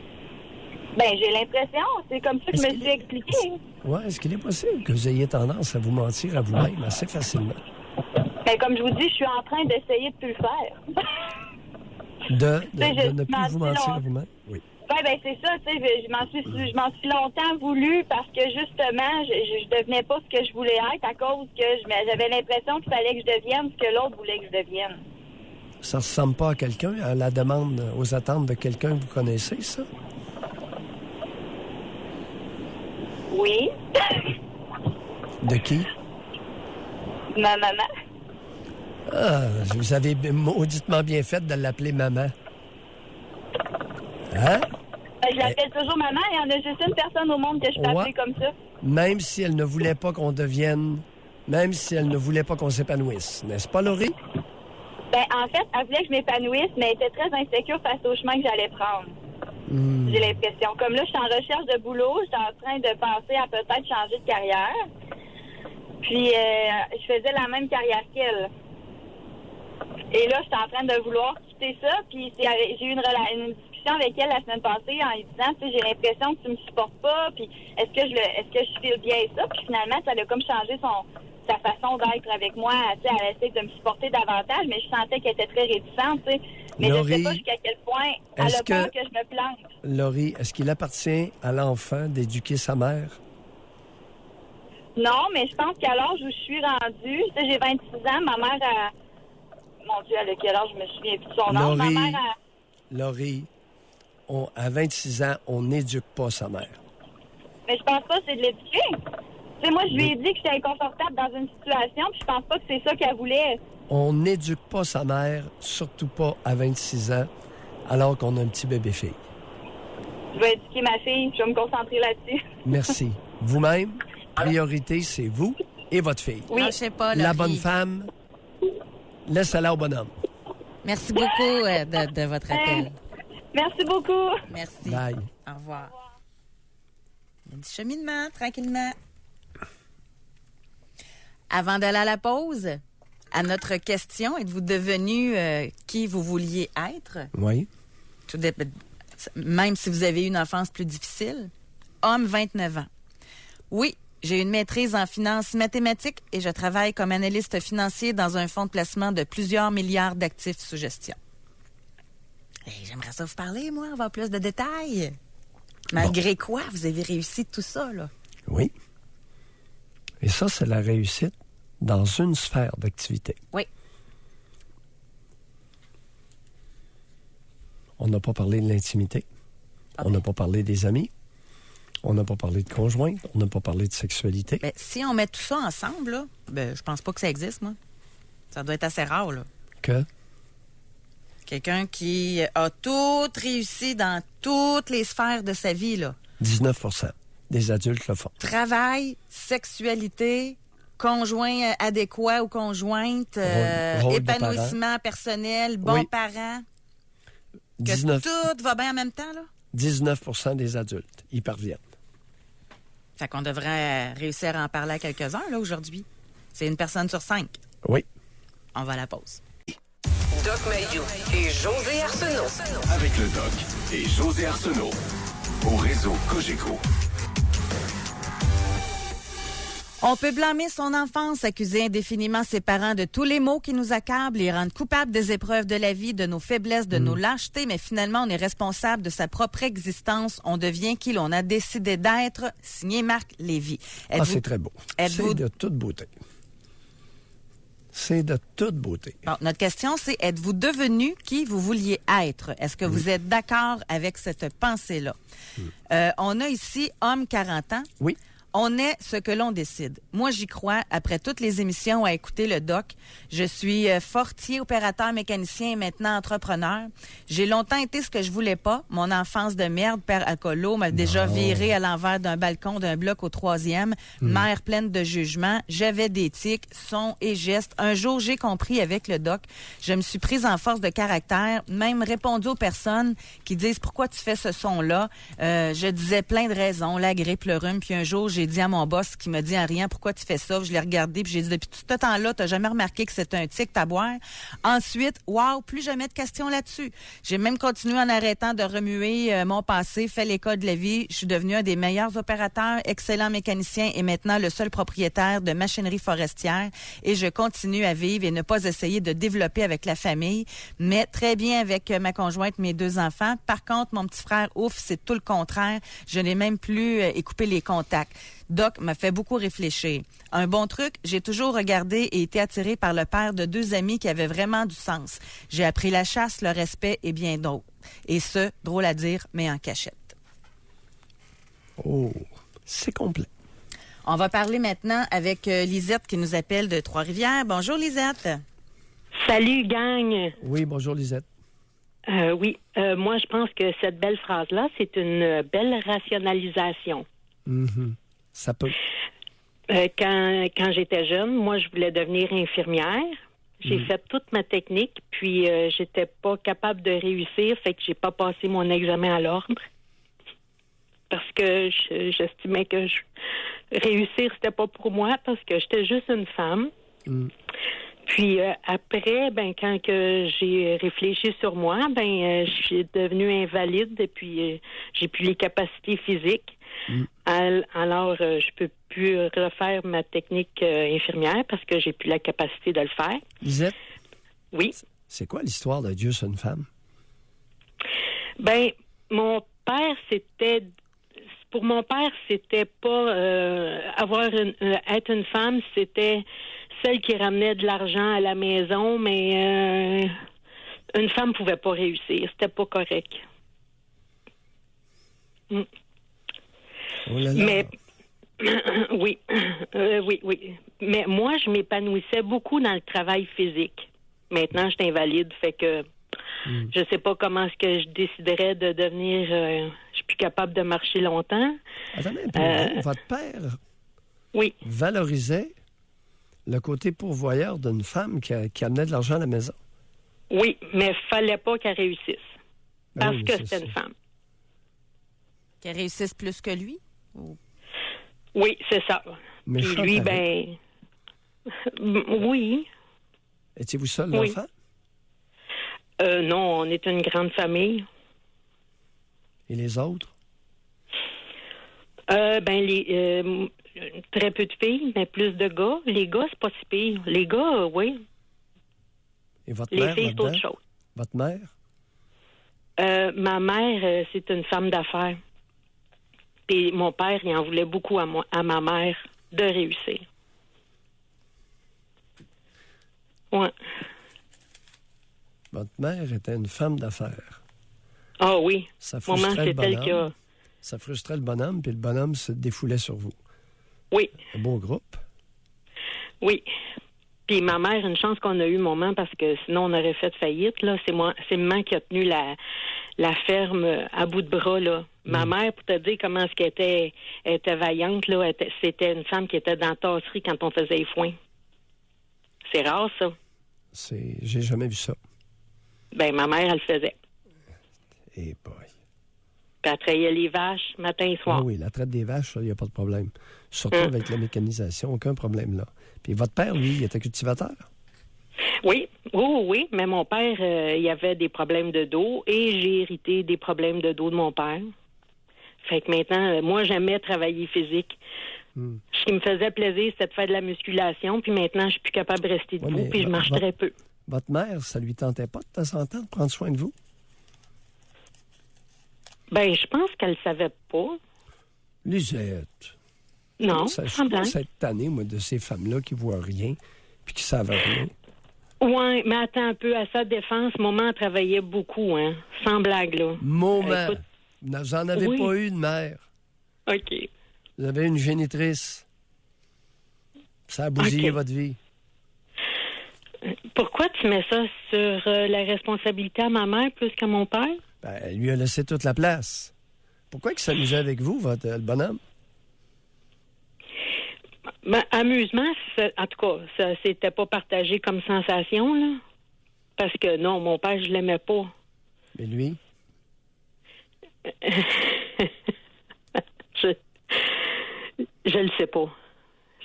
[SPEAKER 5] Ben, j'ai l'impression, c'est comme ça que je
[SPEAKER 4] Est-ce
[SPEAKER 5] me
[SPEAKER 4] qu'il
[SPEAKER 5] suis
[SPEAKER 4] est-
[SPEAKER 5] expliquée.
[SPEAKER 4] Ouais, est-ce qu'il est possible que vous ayez tendance à vous mentir à vous-même assez facilement?
[SPEAKER 5] Ben, comme je vous dis, je suis en train d'essayer de plus le faire.
[SPEAKER 4] De
[SPEAKER 5] je
[SPEAKER 4] ne plus vous mentir à vous-même? Oui.
[SPEAKER 5] Oui, ben c'est ça, tu sais, je m'en suis longtemps voulu parce que justement, je devenais pas ce que je voulais être à cause que j'avais l'impression qu'il fallait que je devienne ce que l'autre voulait que je devienne.
[SPEAKER 4] Ça ressemble pas à quelqu'un, à la demande, aux attentes de quelqu'un que vous connaissez, ça?
[SPEAKER 5] Oui.
[SPEAKER 4] De qui?
[SPEAKER 5] Ma maman.
[SPEAKER 4] Ah, vous avez mauditement bien fait de l'appeler maman. Hein?
[SPEAKER 5] Ben, je l'appelle toujours maman, il y en a juste une personne au monde que je peux appeler comme ça.
[SPEAKER 4] Même si elle ne voulait pas qu'on devienne... Même si elle ne voulait pas qu'on s'épanouisse. N'est-ce pas, Laurie?
[SPEAKER 5] Ben, en fait, elle voulait que je m'épanouisse, mais elle était très insécure face au chemin que j'allais prendre. J'ai l'impression. Comme là, je suis en recherche de boulot, je suis en train de penser à peut-être changer de carrière. Puis, je faisais la même carrière qu'elle. Et là, je suis en train de vouloir quitter ça. Puis, j'ai eu une discussion avec elle la semaine passée en lui disant, tu sais, j'ai l'impression que tu me supportes pas. Puis, est-ce que je file bien ça? Puis, finalement, ça a comme changé sa façon d'être avec moi. Tu sais, elle essaie de me supporter davantage, mais je sentais qu'elle était très réticente, tu sais. Mais
[SPEAKER 4] Laurie,
[SPEAKER 5] je sais pas jusqu'à quel point elle a peur que je me plante.
[SPEAKER 4] Laurie, est-ce qu'il appartient à l'enfant d'éduquer sa mère?
[SPEAKER 5] Non, mais je pense qu'à l'âge où je suis rendue, tu sais, j'ai 26 ans, ma mère a... Mon Dieu, à quel âge, je me souviens plus de son âge. Ma mère a...
[SPEAKER 4] Laurie, à 26 ans, on n'éduque pas sa mère.
[SPEAKER 5] Mais je pense pas que c'est de l'éduquer. Tu sais, moi, je lui ai dit que j'étais inconfortable dans une situation, puis je pense pas que c'est ça qu'elle voulait.
[SPEAKER 4] On n'éduque pas sa mère, surtout pas à 26 ans, alors qu'on a un petit bébé-fille.
[SPEAKER 5] Je vais éduquer ma fille, je vais me concentrer là-dessus.
[SPEAKER 4] Merci. Vous-même, priorité, c'est vous et votre fille.
[SPEAKER 3] Oui. Je sais pas,
[SPEAKER 4] La
[SPEAKER 3] Laurie.
[SPEAKER 4] bonne femme, laisse-la au bonhomme.
[SPEAKER 3] Merci beaucoup de votre appel.
[SPEAKER 5] Merci beaucoup.
[SPEAKER 3] Merci.
[SPEAKER 4] Bye.
[SPEAKER 3] Au revoir. Il y a du cheminement, tranquillement. Avant d'aller à la pause, à notre question, êtes-vous devenu qui vous vouliez être?
[SPEAKER 4] Oui.
[SPEAKER 3] Même si vous avez eu une enfance plus difficile. Homme, 29 ans. Oui, j'ai une maîtrise en finances mathématiques et je travaille comme analyste financier dans un fonds de placement de plusieurs milliards d'actifs sous gestion. Et j'aimerais ça vous parler, moi, avoir plus de détails. Malgré quoi, vous avez réussi tout ça, là?
[SPEAKER 4] Oui. Et ça, c'est la réussite dans une sphère d'activité.
[SPEAKER 3] Oui.
[SPEAKER 4] On n'a pas parlé de l'intimité.
[SPEAKER 3] Ah
[SPEAKER 4] On n'a pas parlé des amis. On n'a pas parlé de conjointe. On n'a pas parlé de sexualité.
[SPEAKER 3] Ben, si on met tout ça ensemble, là, ben, je pense pas que ça existe, moi. Ça doit être assez rare, là.
[SPEAKER 4] Que?
[SPEAKER 3] Quelqu'un qui a tout réussi dans toutes les sphères de sa vie, là.
[SPEAKER 4] 19% des adultes le font.
[SPEAKER 3] Travail, sexualité, conjoint adéquat ou conjointe,
[SPEAKER 4] Rôle de
[SPEAKER 3] épanouissement personnel, bon
[SPEAKER 4] Oui.
[SPEAKER 3] parent. Que
[SPEAKER 4] 19
[SPEAKER 3] tout va bien en même temps, là.
[SPEAKER 4] 19% des adultes y parviennent.
[SPEAKER 3] Fait qu'on devrait réussir à en parler à quelques-uns, là, aujourd'hui. C'est une personne sur 5.
[SPEAKER 4] Oui.
[SPEAKER 3] On va à la pause.
[SPEAKER 2] Doc Mayou et José Arsenault.
[SPEAKER 1] Avec le Doc et José Arsenault. Au réseau Cogeco.
[SPEAKER 3] On peut blâmer son enfance, accuser indéfiniment ses parents de tous les maux qui nous accablent, les rendre coupables des épreuves de la vie, de nos faiblesses, de nos lâchetés, mais finalement, on est responsable de sa propre existence. On devient qui l'on a décidé d'être. Signé Marc Lévy.
[SPEAKER 4] C'est très beau.
[SPEAKER 3] êtes-vous-
[SPEAKER 4] C'est de toute beauté. C'est de toute beauté.
[SPEAKER 3] Bon, notre question, c'est êtes-vous devenu qui vous vouliez être? Est-ce que vous êtes d'accord avec cette pensée-là? On a ici homme 40 ans.
[SPEAKER 4] Oui.
[SPEAKER 3] On est ce que l'on décide. Moi, j'y crois. Après toutes les émissions à écouter le doc, je suis fortier, opérateur, mécanicien et maintenant entrepreneur. J'ai longtemps été ce que je voulais pas. Mon enfance de merde, père alcoolo, m'a déjà viré à l'envers d'un balcon d'un bloc au 3e. Mère pleine de jugement. J'avais des tics, sons et gestes. Un jour, j'ai compris avec le doc. Je me suis prise en force de caractère, même répondu aux personnes qui disent « Pourquoi tu fais ce son-là? Je disais plein de raisons, la grippe, le rhume. Puis un jour, j'ai j'ai dit à mon boss qui m'a dit en riant, pourquoi tu fais ça? Je l'ai regardé, puis j'ai dit, depuis tout ce temps-là, t'as jamais remarqué que c'est un tic à boire. Ensuite, wow, plus jamais de questions là-dessus. J'ai même continué en arrêtant de remuer mon passé, fait l'école de la vie. Je suis devenu un des meilleurs opérateurs, excellent mécanicien et maintenant le seul propriétaire de machinerie forestière. Et je continue à vivre et ne pas essayer de développer avec la famille, mais très bien avec ma conjointe, mes 2 enfants. Par contre, mon petit frère, ouf, c'est tout le contraire. Je n'ai même plus coupé les contacts. Doc m'a fait beaucoup réfléchir. Un bon truc, j'ai toujours regardé et été attiré par le père de 2 amis qui avaient vraiment du sens. J'ai appris la chasse, le respect et bien d'autres. Et ce, drôle à dire, mais en cachette.
[SPEAKER 4] Oh, c'est complet.
[SPEAKER 3] On va parler maintenant avec Lisette qui nous appelle de Trois-Rivières. Bonjour Lisette.
[SPEAKER 6] Salut, gang.
[SPEAKER 4] Oui, bonjour Lisette.
[SPEAKER 6] Oui, moi, je pense que cette belle phrase-là, c'est une belle rationalisation.
[SPEAKER 4] Mhm. Ça peut.
[SPEAKER 6] Quand j'étais jeune, moi, je voulais devenir infirmière. J'ai fait toute ma technique, puis j'étais pas capable de réussir, fait que j'ai pas passé mon examen à l'ordre. Parce que j'estimais que réussir, c'était pas pour moi, parce que j'étais juste une femme. Puis après, quand que j'ai réfléchi sur moi, je suis devenue invalide et puis j'ai plus les capacités physiques. Alors, je peux plus refaire ma technique infirmière parce que j'ai plus la capacité de le faire.
[SPEAKER 4] Lisette?
[SPEAKER 6] Oui.
[SPEAKER 4] C'est quoi l'histoire de Dieu, c'est une femme?
[SPEAKER 6] Mon père, c'était... Pour mon père, c'était pas être une femme, c'était celle qui ramenait de l'argent à la maison, mais une femme pouvait pas réussir. C'était pas correct.
[SPEAKER 4] Oh là là.
[SPEAKER 6] Mais oui, oui. Mais moi, je m'épanouissais beaucoup dans le travail physique. Maintenant, je suis invalide, fait que je sais pas comment est-ce que je déciderais de devenir... je suis plus capable de marcher longtemps.
[SPEAKER 4] Attendez un peu. Votre père valorisait le côté pourvoyeur d'une femme qui amenait de l'argent à la maison.
[SPEAKER 6] Oui, mais il fallait pas qu'elle réussisse. Parce que c'était une femme.
[SPEAKER 3] Qu'elle réussisse plus que lui? Ou...
[SPEAKER 6] Oui, c'est ça.
[SPEAKER 4] Mais
[SPEAKER 6] lui, oui.
[SPEAKER 4] Étiez-vous seul l'enfant?
[SPEAKER 6] Non, on est une grande famille.
[SPEAKER 4] Et les autres?
[SPEAKER 6] Très peu de filles, mais plus de gars. Les gars, c'est pas si pire. Les gars, oui.
[SPEAKER 4] Et votre
[SPEAKER 6] Les
[SPEAKER 4] mère,
[SPEAKER 6] filles, c'est autre chose.
[SPEAKER 4] Votre mère?
[SPEAKER 6] Ma mère, c'est une femme d'affaires. Puis mon père, il en voulait beaucoup à ma mère de réussir. Ouais.
[SPEAKER 4] Votre mère était une femme d'affaires.
[SPEAKER 6] Ah oui.
[SPEAKER 4] Ça frustrait le
[SPEAKER 6] c'est elle
[SPEAKER 4] bonhomme.
[SPEAKER 6] qui a...
[SPEAKER 4] Ça frustrait le bonhomme, puis le bonhomme se défoulait sur vous.
[SPEAKER 6] Oui.
[SPEAKER 4] Un beau groupe.
[SPEAKER 6] Oui. Puis ma mère, une chance qu'on a eu, maman, parce que sinon on aurait fait faillite. Là. C'est maman qui a tenu la ferme à bout de bras. Là. Ma mère, pour te dire comment est-ce qu'elle était vaillante, là, c'était une femme qui était dans la tasserie quand on faisait les foins. C'est rare, ça.
[SPEAKER 4] J'ai jamais vu ça.
[SPEAKER 6] Ma mère, elle le faisait.
[SPEAKER 4] Eh boy.
[SPEAKER 6] Puis elle trayait les vaches matin et soir.
[SPEAKER 4] Ah oui, la traite des vaches, il n'y a pas de problème. Surtout avec la mécanisation, aucun problème là. Puis votre père, lui, il était cultivateur?
[SPEAKER 6] Oui, oui, mais mon père, il avait des problèmes de dos et j'ai hérité des problèmes de dos de mon père. Fait que maintenant, moi, j'aimais travailler physique. Ce qui me faisait plaisir, c'était de faire de la musculation, puis maintenant, je suis plus capable de rester debout, puis je marche très peu.
[SPEAKER 4] Votre mère, ça lui tentait pas de temps en temps de prendre soin de vous?
[SPEAKER 6] Je pense qu'elle savait pas.
[SPEAKER 4] Lisette.
[SPEAKER 6] Non,
[SPEAKER 4] Je suis pas cette année, moi, de ces femmes-là qui voient rien puis qui savent rien.
[SPEAKER 6] Oui, mais attends un peu. À sa défense, maman elle travaillait beaucoup, hein. Sans blague, là.
[SPEAKER 4] Vous n'en avez pas eu de mère.
[SPEAKER 6] OK.
[SPEAKER 4] Vous avez une génitrice. Ça a bousillé votre vie.
[SPEAKER 6] Pourquoi tu mets ça sur la responsabilité à ma mère plus qu'à mon père?
[SPEAKER 4] Elle lui a laissé toute la place. Pourquoi il s'amusait avec vous, le bonhomme?
[SPEAKER 6] Amusement, en tout cas, ça c'était pas partagé comme sensation, là. Parce que non, mon père, je l'aimais pas.
[SPEAKER 4] Mais lui?
[SPEAKER 6] Je pas.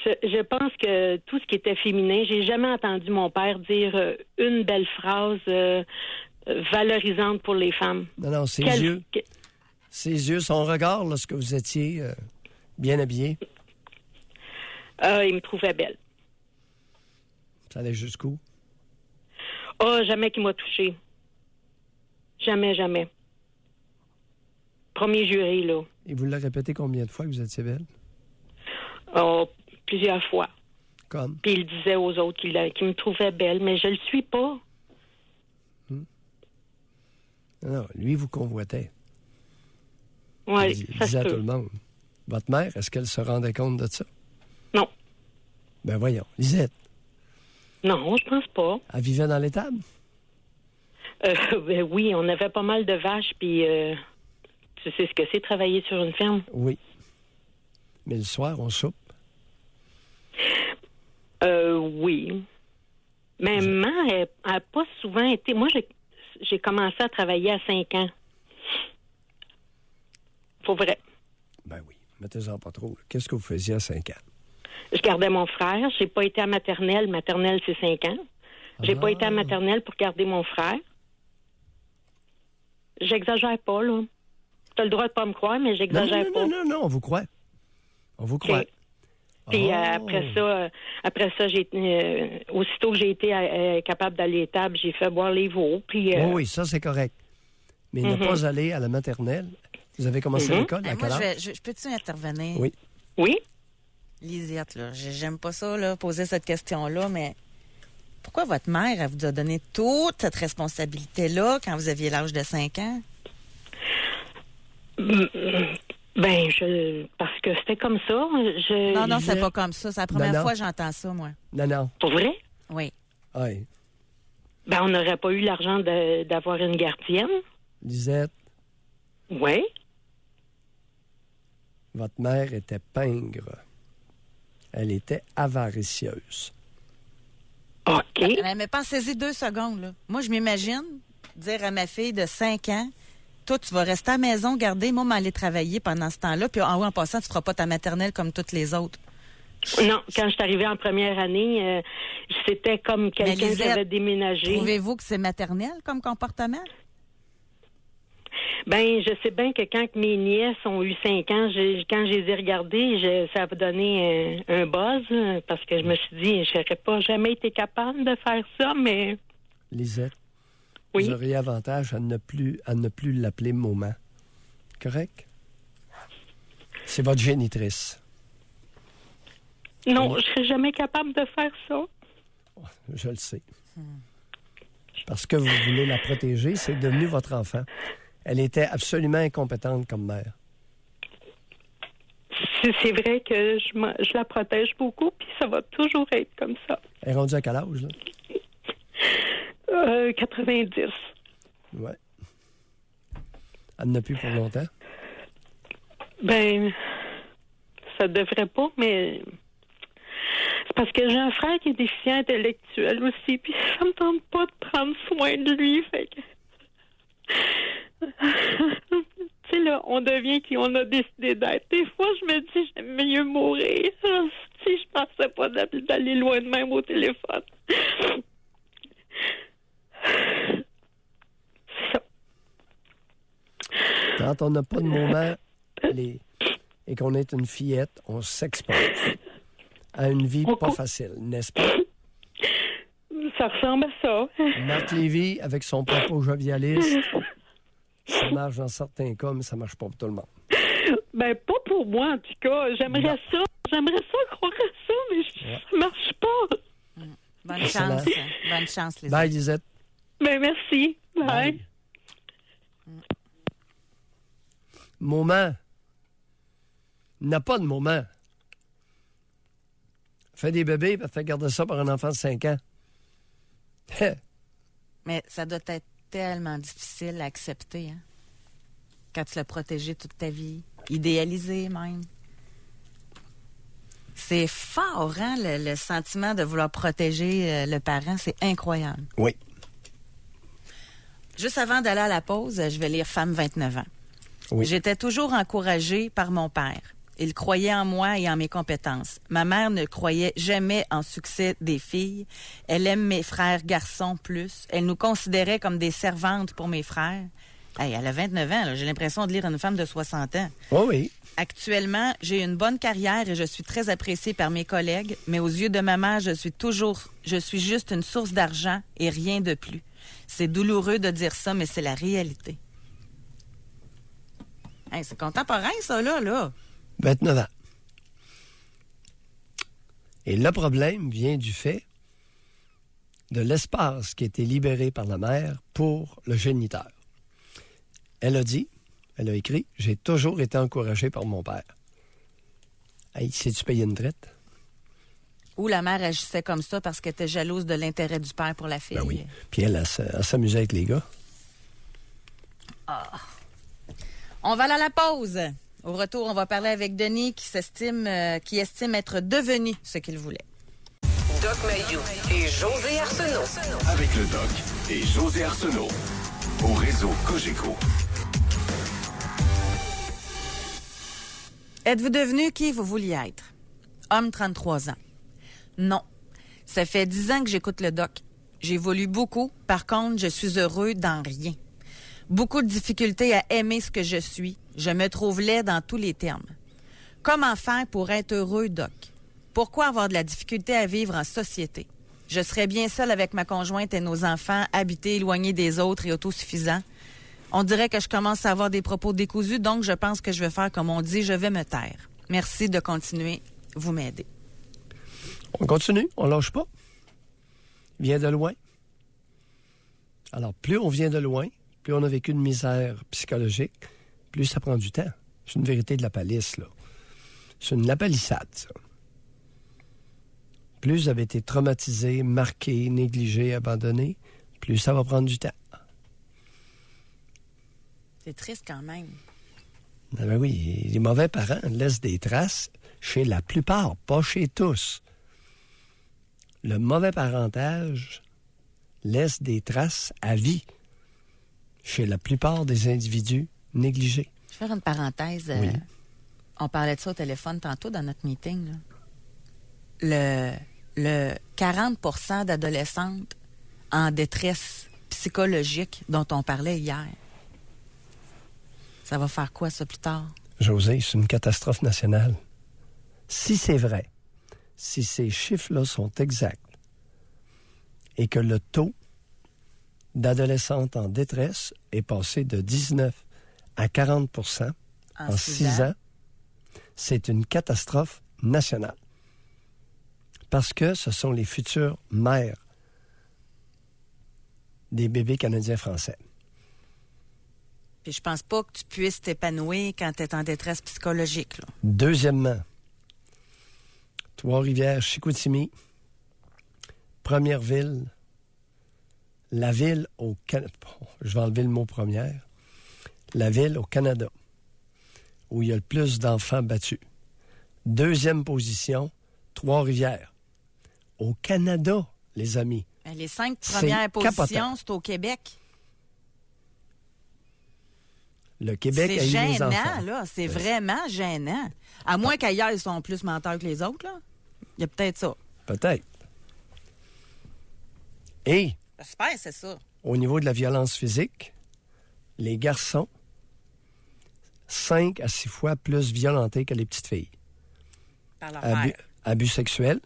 [SPEAKER 6] Je pense que tout ce qui était féminin, j'ai jamais entendu mon père dire une belle phrase valorisante pour les femmes.
[SPEAKER 4] Non, ses yeux, son regard, lorsque vous étiez bien habillée.
[SPEAKER 6] Il me trouvait belle.
[SPEAKER 4] Ça allait jusqu'où?
[SPEAKER 6] Jamais qu'il m'a touchée. Jamais. Premier juré, là.
[SPEAKER 4] Et vous l'a répété combien de fois que vous étiez belle?
[SPEAKER 6] Plusieurs fois.
[SPEAKER 4] Comme?
[SPEAKER 6] Puis il disait aux autres qu'il me trouvait belle, mais je le suis pas.
[SPEAKER 4] Non, lui, vous convoitait.
[SPEAKER 6] Oui,
[SPEAKER 4] Il
[SPEAKER 6] ça
[SPEAKER 4] disait
[SPEAKER 6] se
[SPEAKER 4] à tout
[SPEAKER 6] peut.
[SPEAKER 4] le monde. Votre mère, est-ce qu'elle se rendait compte de ça?
[SPEAKER 6] Non.
[SPEAKER 4] Ben voyons. Lisette,
[SPEAKER 6] Non, je pense pas.
[SPEAKER 4] elle vivait dans l'étable?
[SPEAKER 6] Ben oui, on avait pas mal de vaches, puis tu sais ce que c'est travailler sur une ferme?
[SPEAKER 4] Oui. Mais le soir, on soupe.
[SPEAKER 6] Oui. Mais maman, elle n'a pas souvent été... Moi, j'ai commencé à travailler à 5 ans. Pour vrai.
[SPEAKER 4] Ben oui. Mettez-en pas trop. Qu'est-ce que vous faisiez à 5 ans?
[SPEAKER 6] Je gardais mon frère. J'ai pas été à maternelle. Maternelle, c'est 5 ans. J'ai pas été à maternelle pour garder mon frère. J'exagère pas, là. Tu as le droit de pas me croire, mais j'exagère pas.
[SPEAKER 4] Non, on vous croit. On vous croit.
[SPEAKER 6] OK. Puis
[SPEAKER 4] Oh.
[SPEAKER 6] après ça, aussitôt que j'ai été capable d'aller à l'étable, j'ai fait boire les veaux. Puis,
[SPEAKER 4] Oui, ça, c'est correct. Mais ne pas aller à la maternelle. Vous avez commencé l'école à
[SPEAKER 3] Ben,
[SPEAKER 4] quelle
[SPEAKER 3] moi,
[SPEAKER 4] heure?
[SPEAKER 3] je peux-tu intervenir?
[SPEAKER 4] Oui.
[SPEAKER 6] Oui?
[SPEAKER 3] Lisiette, là, j'aime pas ça, là, poser cette question-là, mais pourquoi votre mère, elle vous a donné toute cette responsabilité-là quand vous aviez l'âge de 5 ans?
[SPEAKER 6] Ben, parce que c'était comme ça.
[SPEAKER 3] Non, c'est pas comme ça. C'est la première
[SPEAKER 4] Non.
[SPEAKER 3] fois que j'entends ça, moi.
[SPEAKER 4] Non.
[SPEAKER 6] Pour vrai?
[SPEAKER 3] Oui.
[SPEAKER 4] Oui.
[SPEAKER 6] Ben, on n'aurait pas eu l'argent d'avoir une gardienne.
[SPEAKER 4] Lisette,
[SPEAKER 6] Oui.
[SPEAKER 4] votre mère était pingre. Elle était avaricieuse.
[SPEAKER 6] OK.
[SPEAKER 3] Mais pensez-y 2 secondes, là. Moi, je m'imagine dire à ma fille de 5 ans, toi, tu vas rester à la maison, garder, moi, m'aller travailler pendant ce temps-là, puis en passant, tu feras pas ta maternelle comme toutes les autres.
[SPEAKER 6] Non, quand je suis arrivée en première année, c'était comme quelqu'un qui
[SPEAKER 3] Lisette,
[SPEAKER 6] avait déménagé.
[SPEAKER 3] Trouvez-vous que c'est maternel comme comportement?
[SPEAKER 6] Ben, je sais bien que quand mes nièces ont eu 5 ans, quand je les ai regardées, ça a donné un buzz, parce que je me suis dit, je n'aurais pas jamais été capable de faire ça, mais...
[SPEAKER 4] Lisette,
[SPEAKER 6] Oui.
[SPEAKER 4] vous auriez avantage à ne plus l'appeler maman. Correct? C'est votre génitrice.
[SPEAKER 6] Non, je serais jamais capable de faire ça.
[SPEAKER 4] Je le sais. Parce que vous voulez la protéger, c'est devenu votre enfant. Elle était absolument incompétente comme mère.
[SPEAKER 6] C'est vrai que je la protège beaucoup, puis ça va toujours être comme ça.
[SPEAKER 4] Elle est rendue à quel âge, là?
[SPEAKER 6] 90.
[SPEAKER 4] Ouais. Elle n'a plus pour longtemps.
[SPEAKER 6] Ben, ça devrait pas, mais c'est parce que j'ai un frère qui est déficient intellectuel aussi, puis ça me tente pas de prendre soin de lui, fait que... Tu sais, là, on devient qui on a décidé d'être. Des fois, je me dis, j'aime mieux mourir. Si je pensais pas d'aller loin de même au téléphone. C'est ça.
[SPEAKER 4] Quand on n'a pas de moment et qu'on est une fillette, on s'expose à une vie pas facile, n'est-ce pas?
[SPEAKER 6] Ça ressemble à ça.
[SPEAKER 4] Marc Lévy, avec son propos jovialiste, ça marche dans certains cas, mais ça marche pas pour tout le monde.
[SPEAKER 6] Ben, pas pour moi, en tout cas. J'aimerais ça croire à ça, mais ça marche pas.
[SPEAKER 3] Bonne
[SPEAKER 4] Excellent.
[SPEAKER 3] chance. Bonne chance, les
[SPEAKER 4] Bye, Lisette.
[SPEAKER 6] Ben, merci. Bye.
[SPEAKER 4] Bye. Moment. Il n'a pas de moment. Fait des bébés, puis fait garder ça par un enfant de 5 ans.
[SPEAKER 3] Mais ça doit être tellement difficile à accepter, hein? Quand tu l'as protégé toute ta vie. Idéalisé, même. C'est fort, hein, le sentiment de vouloir protéger le parent. C'est incroyable.
[SPEAKER 4] Oui.
[SPEAKER 3] Juste avant d'aller à la pause, je vais lire Femme 29 ans.
[SPEAKER 4] Oui.
[SPEAKER 3] J'étais toujours encouragée par mon père. Il croyait en moi et en mes compétences. Ma mère ne croyait jamais en succès des filles. Elle aime mes frères garçons plus. Elle nous considérait comme des servantes pour mes frères. Hey, elle a 29 ans, là. J'ai l'impression de lire une femme de 60 ans.
[SPEAKER 4] Oh oui.
[SPEAKER 3] Actuellement, j'ai une bonne carrière et je suis très appréciée par mes collègues, mais aux yeux de ma mère, je suis juste une source d'argent et rien de plus. C'est douloureux de dire ça, mais c'est la réalité. Hey, c'est contemporain, ça, là.
[SPEAKER 4] 29 ans. Et le problème vient du fait de l'espace qui a été libéré par la mère pour le géniteur. Elle a écrit, « J'ai toujours été encouragé par mon père. » Hey, sais-tu payer une traite?
[SPEAKER 3] Ou la mère agissait comme ça parce qu'elle était jalouse de l'intérêt du père pour la fille.
[SPEAKER 4] Ben oui. Puis elle s'amusait avec les gars.
[SPEAKER 3] On va aller à la pause. Au retour, on va parler avec Denis qui estime être devenu ce qu'il voulait.
[SPEAKER 2] Doc Mayou et José Arsenault.
[SPEAKER 1] Avec le Doc et José Arsenault. Au réseau Cogeco.
[SPEAKER 3] Êtes-vous devenu qui vous vouliez être? Homme, 33 ans. Non. Ça fait 10 ans que j'écoute le Doc. J'évolue beaucoup. Par contre, je suis heureux dans rien. Beaucoup de difficultés à aimer ce que je suis. Je me trouve laid dans tous les termes. Comment faire pour être heureux, Doc? Pourquoi avoir de la difficulté à vivre en société? Je serais bien seule avec ma conjointe et nos enfants, habités éloignés des autres et autosuffisants. On dirait que je commence à avoir des propos décousus, donc je pense que je vais faire comme on dit, je vais me taire. Merci de continuer. Vous m'aidez.
[SPEAKER 4] On continue, on lâche pas. Vient de loin. Alors, plus on vient de loin, plus on a vécu une misère psychologique, plus ça prend du temps. C'est une vérité de la palisse, là. C'est une lapalissade, ça. Plus vous avez été traumatisé, marqué, négligé, abandonné, plus ça va prendre du temps.
[SPEAKER 3] C'est triste quand même.
[SPEAKER 4] Ah ben oui, les mauvais parents laissent des traces chez la plupart, pas chez tous. Le mauvais parentage laisse des traces à vie chez la plupart des individus négligés.
[SPEAKER 3] Je vais faire une parenthèse.
[SPEAKER 4] Oui.
[SPEAKER 3] On parlait de ça au téléphone tantôt dans notre meeting. Là. Le 40% d'adolescentes en détresse psychologique dont on parlait hier. Ça va faire quoi, ça, plus tard?
[SPEAKER 4] José, c'est une catastrophe nationale. Si c'est vrai, si ces chiffres-là sont exacts et que le taux d'adolescentes en détresse est passé de 19 à 40% en 6 ans, c'est une catastrophe nationale. Parce que ce sont les futures mères des bébés canadiens-français.
[SPEAKER 3] Puis je pense pas que tu puisses t'épanouir quand tu es en détresse psychologique. Là.
[SPEAKER 4] Deuxièmement, Trois-Rivières, Chicoutimi, première ville, la ville au Canada. Bon, je vais enlever le mot première. La ville au Canada où il y a le plus d'enfants battus. Deuxième position, Trois-Rivières. Au Canada, les amis.
[SPEAKER 3] Les 5 premières positions, c'est au Québec.
[SPEAKER 4] Le Québec a eu
[SPEAKER 3] C'est
[SPEAKER 4] les enfants.
[SPEAKER 3] gênant, là. C'est vraiment gênant. À moins qu'ailleurs, ils sont plus menteurs que les autres, là. Il y a peut-être ça.
[SPEAKER 4] Peut-être. Et,
[SPEAKER 3] J'espère que c'est ça.
[SPEAKER 4] au niveau de la violence physique, les garçons, 5 à 6 fois plus violentés que les petites filles.
[SPEAKER 3] Par leur père.
[SPEAKER 4] Abus sexuels,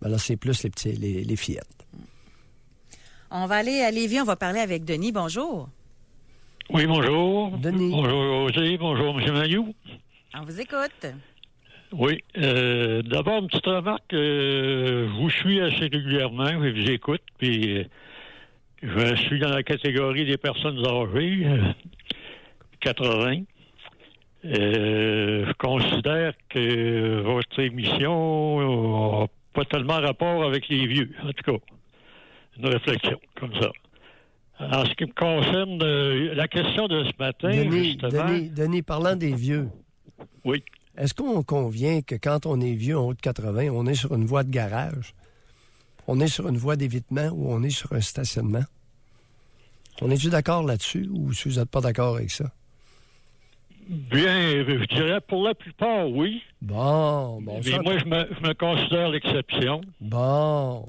[SPEAKER 4] ben là, c'est plus les fillettes.
[SPEAKER 3] On va aller à Lévis, on va parler avec Denis. Bonjour.
[SPEAKER 7] Oui, bonjour.
[SPEAKER 4] Denis.
[SPEAKER 7] Bonjour, José. Bonjour, M. Mayou.
[SPEAKER 3] On vous écoute.
[SPEAKER 7] Oui. D'abord, une petite remarque. Je vous suis assez régulièrement. Je vous écoute. Puis, je suis dans la catégorie des personnes âgées, 80. Je considère que votre émission n'a pas tellement rapport avec les vieux. En tout cas, une réflexion comme ça. En ce qui me concerne, la question de ce matin, justement...
[SPEAKER 4] Denis, parlant des vieux,
[SPEAKER 7] Oui.
[SPEAKER 4] est-ce qu'on convient que quand on est vieux, en haut de 80, on est sur une voie de garage, on est sur une voie d'évitement ou on est sur un stationnement? On est-tu d'accord là-dessus ou si vous n'êtes pas d'accord avec ça?
[SPEAKER 7] Bien, je dirais pour la plupart, oui.
[SPEAKER 4] Bon,
[SPEAKER 7] Mais
[SPEAKER 4] ça...
[SPEAKER 7] moi, je me considère l'exception.
[SPEAKER 4] Bon.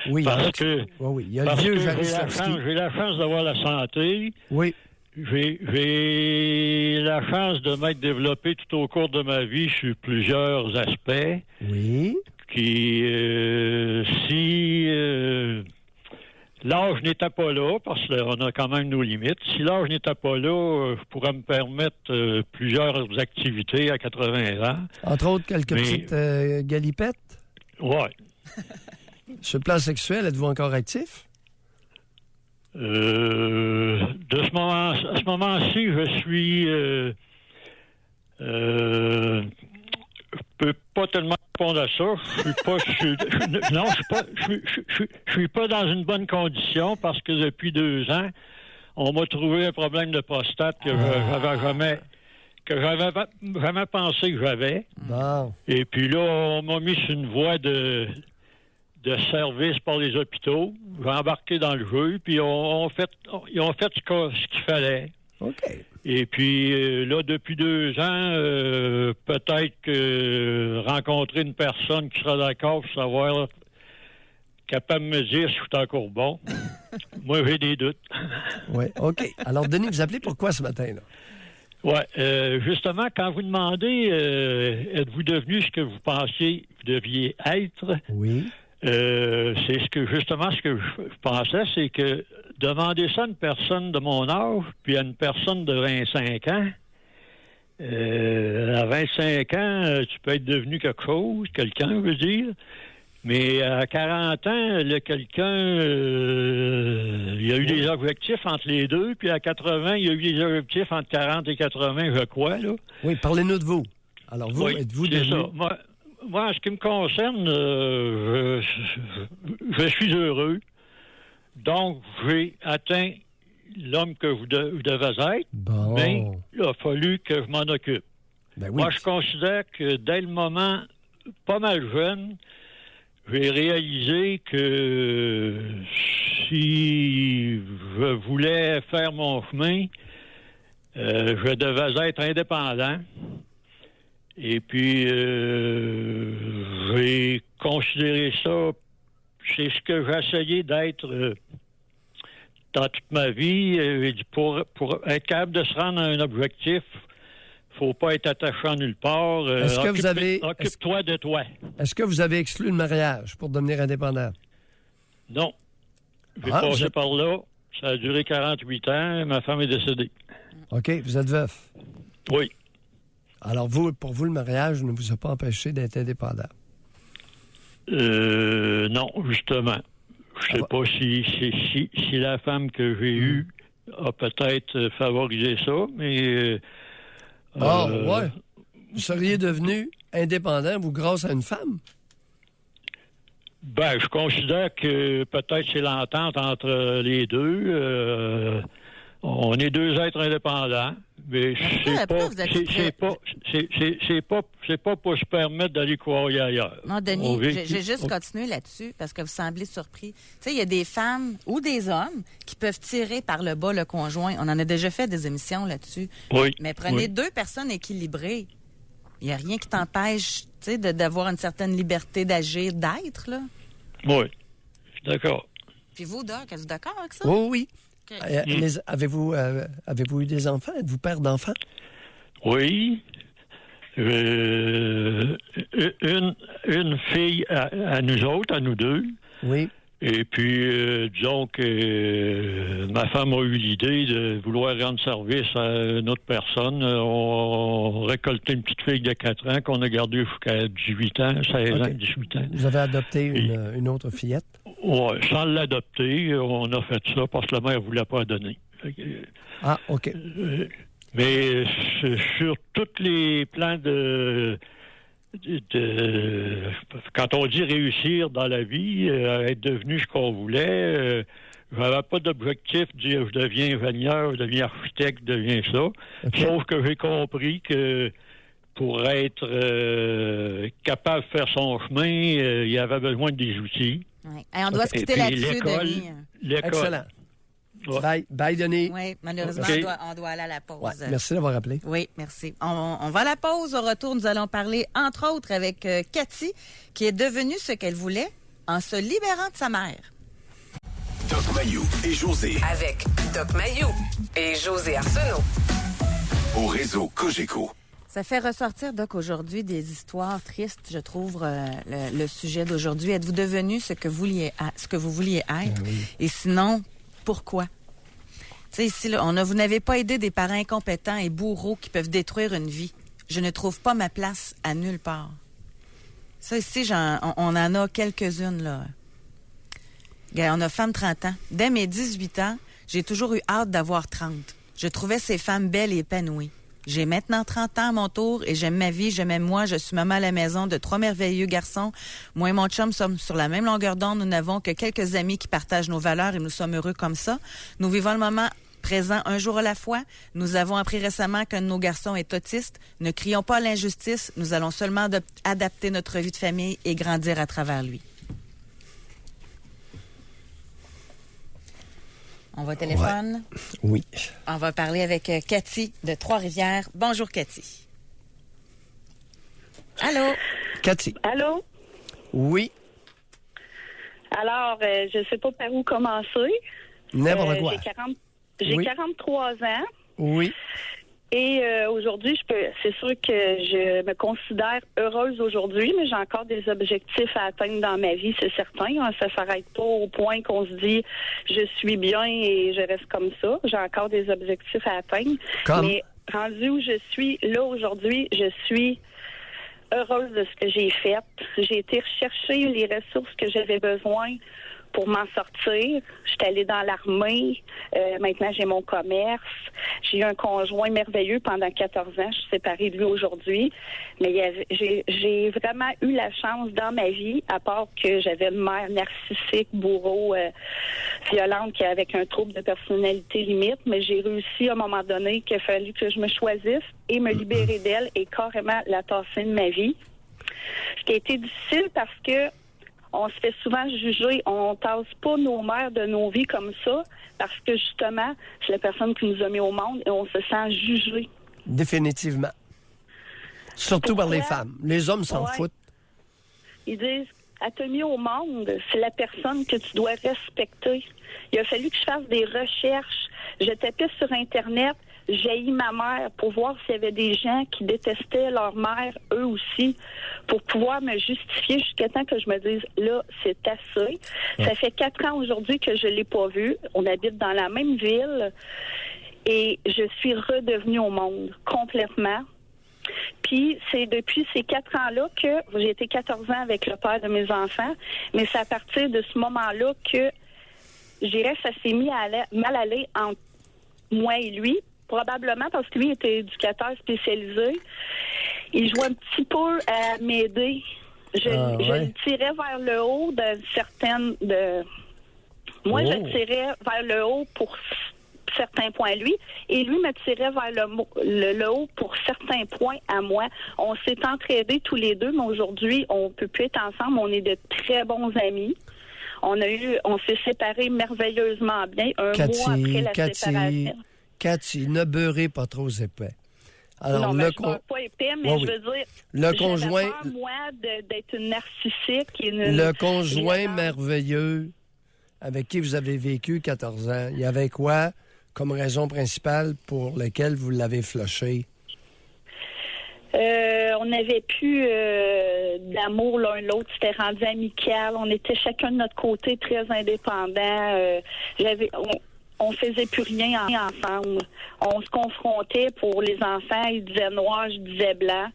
[SPEAKER 4] Oui,
[SPEAKER 7] Parce que,
[SPEAKER 4] oui, il y a le
[SPEAKER 7] parce
[SPEAKER 4] vieux
[SPEAKER 7] que
[SPEAKER 4] Janislavski.
[SPEAKER 7] j'ai la chance d'avoir la santé.
[SPEAKER 4] Oui.
[SPEAKER 7] J'ai la chance de m'être développé tout au cours de ma vie sur plusieurs aspects.
[SPEAKER 4] Oui.
[SPEAKER 7] Qui, si l'âge n'était pas là, parce qu'on a quand même nos limites, si l'âge n'était pas là, je pourrais me permettre plusieurs activités à 80 ans.
[SPEAKER 4] Entre autres, quelques petites galipettes.
[SPEAKER 7] Ouais.
[SPEAKER 4] Sur le plan sexuel, êtes-vous encore actif?
[SPEAKER 7] À ce moment-ci, je suis... je peux pas tellement répondre à ça. Je suis pas dans une bonne condition parce que depuis 2 ans, on m'a trouvé un problème de prostate que j'avais jamais pensé que j'avais.
[SPEAKER 4] Bon.
[SPEAKER 7] Et puis là, on m'a mis sur une voie de service par les hôpitaux. J'ai embarqué dans le jeu, puis ils ont fait ce qu'il fallait.
[SPEAKER 4] OK.
[SPEAKER 7] Et puis là, depuis 2 ans, peut-être que rencontrer une personne qui sera d'accord pour savoir, capable de me dire si je suis encore bon. Moi, j'ai des doutes.
[SPEAKER 4] Oui, OK. Alors, Denis, vous appelez pourquoi ce matin, là?
[SPEAKER 7] Oui, justement, quand vous demandez êtes-vous devenu ce que vous pensiez que vous deviez être?
[SPEAKER 4] Oui.
[SPEAKER 7] C'est ce que je pensais, c'est que demander ça à une personne de mon âge, puis à une personne de 25 ans, à 25 ans, tu peux être devenu quelqu'un, je veux dire, mais à 40 ans, quelqu'un, il y a eu des objectifs entre les deux, puis à 80, il y a eu des objectifs entre 40 et 80, je crois, là.
[SPEAKER 4] Oui, parlez-nous de vous. Alors, vous, êtes-vous devenu...
[SPEAKER 7] Ça. Moi, en ce qui me concerne, je suis heureux. Donc, j'ai atteint l'homme que vous devez être.
[SPEAKER 4] Bon.
[SPEAKER 7] Mais il a fallu que je m'en occupe.
[SPEAKER 4] Ben oui.
[SPEAKER 7] Moi, je considère que dès le moment, pas mal jeune, j'ai réalisé que si je voulais faire mon chemin, je devais être indépendant. Et puis, j'ai considéré ça, c'est ce que j'ai essayé d'être dans toute ma vie. Pour être capable de se rendre à un objectif, faut pas être attaché nulle part.
[SPEAKER 4] Est-ce que vous avez...
[SPEAKER 7] Occupe-toi de toi.
[SPEAKER 4] Est-ce que vous avez exclu le mariage pour devenir indépendant?
[SPEAKER 7] Non. J'ai passé par là. Ça a duré 48 ans. Ma femme est décédée.
[SPEAKER 4] OK. Vous êtes veuf?
[SPEAKER 7] Oui.
[SPEAKER 4] Alors, pour vous, le mariage ne vous a pas empêché d'être indépendant?
[SPEAKER 7] Non, justement. Je sais pas si la femme que j'ai eue a peut-être favorisé ça, mais...
[SPEAKER 4] ouais. Vous seriez devenu indépendant, vous, grâce à une femme?
[SPEAKER 7] Ben, je considère que peut-être c'est l'entente entre les deux. On est 2 êtres indépendants, mais c'est pas pour se permettre d'aller courir ailleurs.
[SPEAKER 3] Non, Denis, j'ai juste continué là-dessus parce que vous semblez surpris. Tu sais, il y a des femmes ou des hommes qui peuvent tirer par le bas le conjoint. On en a déjà fait des émissions là-dessus.
[SPEAKER 7] Oui.
[SPEAKER 3] Mais prenez 2 personnes équilibrées. Il n'y a rien qui t'empêche, tu sais, d'avoir une certaine liberté d'agir, d'être, là.
[SPEAKER 7] Oui, je suis d'accord.
[SPEAKER 3] Puis vous, Doc, êtes-vous d'accord avec ça?
[SPEAKER 4] Oh, oui.
[SPEAKER 3] Okay.
[SPEAKER 4] Avez-vous eu des enfants? Êtes-vous père d'enfants?
[SPEAKER 7] Oui. Une fille à nous autres, à nous 2.
[SPEAKER 4] Oui.
[SPEAKER 7] Et puis, disons que ma femme a eu l'idée de vouloir rendre service à une autre personne. On a récolté une petite fille de 4 ans qu'on a gardée jusqu'à 18 ans, 16 ans, 18 ans.
[SPEAKER 4] Vous avez adopté une autre fillette?
[SPEAKER 7] Oui, sans l'adopter, on a fait ça parce que la mère ne voulait pas la donner.
[SPEAKER 4] Ah, OK.
[SPEAKER 7] Mais sur tous les plans quand on dit réussir dans la vie, être devenu ce qu'on voulait, je n'avais pas d'objectif de dire je deviens ingénieur, je deviens architecte, je deviens ça. Okay. Sauf que j'ai compris que pour être capable de faire son chemin, il y avait besoin des outils.
[SPEAKER 3] Ouais. Et on doit se quitter là-dessus, Denis.
[SPEAKER 7] L'école.
[SPEAKER 4] Excellent.
[SPEAKER 7] Ouais.
[SPEAKER 4] Bye, Denis.
[SPEAKER 3] Oui, malheureusement,
[SPEAKER 7] OK.
[SPEAKER 3] on doit aller à la pause.
[SPEAKER 4] Ouais, merci d'avoir appelé.
[SPEAKER 3] Oui, merci. On va à la pause. Au retour, nous allons parler, entre autres, avec Cathy, qui est devenue ce qu'elle voulait en se libérant de sa mère.
[SPEAKER 1] Doc Mayou et José
[SPEAKER 2] Avec Doc Mayou et José Arsenault.
[SPEAKER 1] au réseau Cogeco.
[SPEAKER 3] Ça fait ressortir, Doc, aujourd'hui des histoires tristes, je trouve, le sujet d'aujourd'hui. Êtes-vous devenu ce que vous vouliez être?
[SPEAKER 4] Oui.
[SPEAKER 3] Et sinon, pourquoi? Tu sais, ici, là, vous n'avez pas aidé des parents incompétents et bourreaux qui peuvent détruire une vie. Je ne trouve pas ma place à nulle part. Ça, ici, on en a quelques-unes, là. Regarde, on a femme 30 ans. Dès mes 18 ans, j'ai toujours eu hâte d'avoir 30. Je trouvais ces femmes belles et épanouies. J'ai maintenant 30 ans à mon tour et j'aime ma vie, je m'aime moi, je suis maman à la maison de 3 merveilleux garçons. Moi et mon chum sommes sur la même longueur d'onde. Nous n'avons que quelques amis qui partagent nos valeurs et nous sommes heureux comme ça. Nous vivons le moment présent un jour à la fois. Nous avons appris récemment qu'un de nos garçons est autiste. Ne crions pas à l'injustice. Nous allons seulement adapter notre vie de famille et grandir à travers lui. On va au téléphone.
[SPEAKER 4] Oui.
[SPEAKER 3] On va parler avec Cathy de Trois-Rivières. Bonjour, Cathy. Allô?
[SPEAKER 4] Cathy.
[SPEAKER 5] Allô?
[SPEAKER 4] Oui.
[SPEAKER 5] Alors, je sais pas par où commencer.
[SPEAKER 4] N'importe quoi.
[SPEAKER 5] J'ai
[SPEAKER 4] Oui.
[SPEAKER 5] 43 ans.
[SPEAKER 4] Oui.
[SPEAKER 5] Et aujourd'hui, c'est sûr que je me considère heureuse aujourd'hui, mais j'ai encore des objectifs à atteindre dans ma vie, c'est certain. Ça s'arrête pas au point qu'on se dit je suis bien et je reste comme ça. J'ai encore des objectifs à atteindre.
[SPEAKER 4] Comme?
[SPEAKER 5] Mais rendu où je suis là aujourd'hui, je suis heureuse de ce que j'ai fait. J'ai été rechercher les ressources que j'avais besoin pour m'en sortir. J'étais allée dans l'armée. Maintenant, j'ai mon commerce. J'ai eu un conjoint merveilleux pendant 14 ans. Je suis séparée de lui aujourd'hui. Mais j'ai vraiment eu la chance dans ma vie, à part que j'avais une mère narcissique, bourreau, violente, avec un trouble de personnalité limite. Mais j'ai réussi à un moment donné qu'il a fallu que je me choisisse et me libérer d'elle et carrément la tasser de ma vie. Ce qui a été difficile parce que on se fait souvent juger. On tasse pas nos mères de nos vies comme ça parce que, justement, c'est la personne qui nous a mis au monde et on se sent jugé.
[SPEAKER 4] Définitivement. Surtout par les
[SPEAKER 5] Pourquoi?
[SPEAKER 4] femmes. Les hommes s'en
[SPEAKER 5] Ouais.
[SPEAKER 4] foutent.
[SPEAKER 5] Ils disent, elle t'a mis au monde, c'est la personne que tu dois respecter. Il a fallu que je fasse des recherches. Je tapais sur Internet, j'ai haï ma mère pour voir s'il y avait des gens qui détestaient leur mère, eux aussi, pour pouvoir me justifier jusqu'à temps que je me dise, là, c'est assez. Ça fait 4 ans aujourd'hui que je l'ai pas vue. On habite dans la même ville et je suis redevenue au monde complètement. Puis, c'est depuis ces 4 ans-là que j'ai été 14 ans avec le père de mes enfants, mais c'est à partir de ce moment-là que, je dirais, ça s'est mis à mal aller entre moi et lui, probablement parce que lui était éducateur spécialisé. Il jouait un petit peu à m'aider. Je le tirais vers le haut de certaines... Moi, je le tirais vers le haut pour certains points à lui, et lui me tirait vers le haut pour certains points à moi. On s'est entraidés tous les deux, mais aujourd'hui, on peut plus être ensemble. On est de très bons amis. On s'est séparés merveilleusement bien un mois après la séparation.
[SPEAKER 4] Cathy, ne beurrez pas trop épais. Alors,
[SPEAKER 5] non, mais je ne pas épais, mais je veux dire,
[SPEAKER 4] le conjoint,
[SPEAKER 5] peur, moi, d'être une narcissique.
[SPEAKER 4] Le conjoint merveilleux avec qui vous avez vécu 14 ans, il y avait quoi comme raison principale pour laquelle vous l'avez flushé?
[SPEAKER 5] On n'avait plus d'amour l'un l'autre. C'était rendu amical. On était chacun de notre côté très indépendants. On faisait plus rien ensemble. On se confrontait pour les enfants. Ils disaient noir, je disais blanc.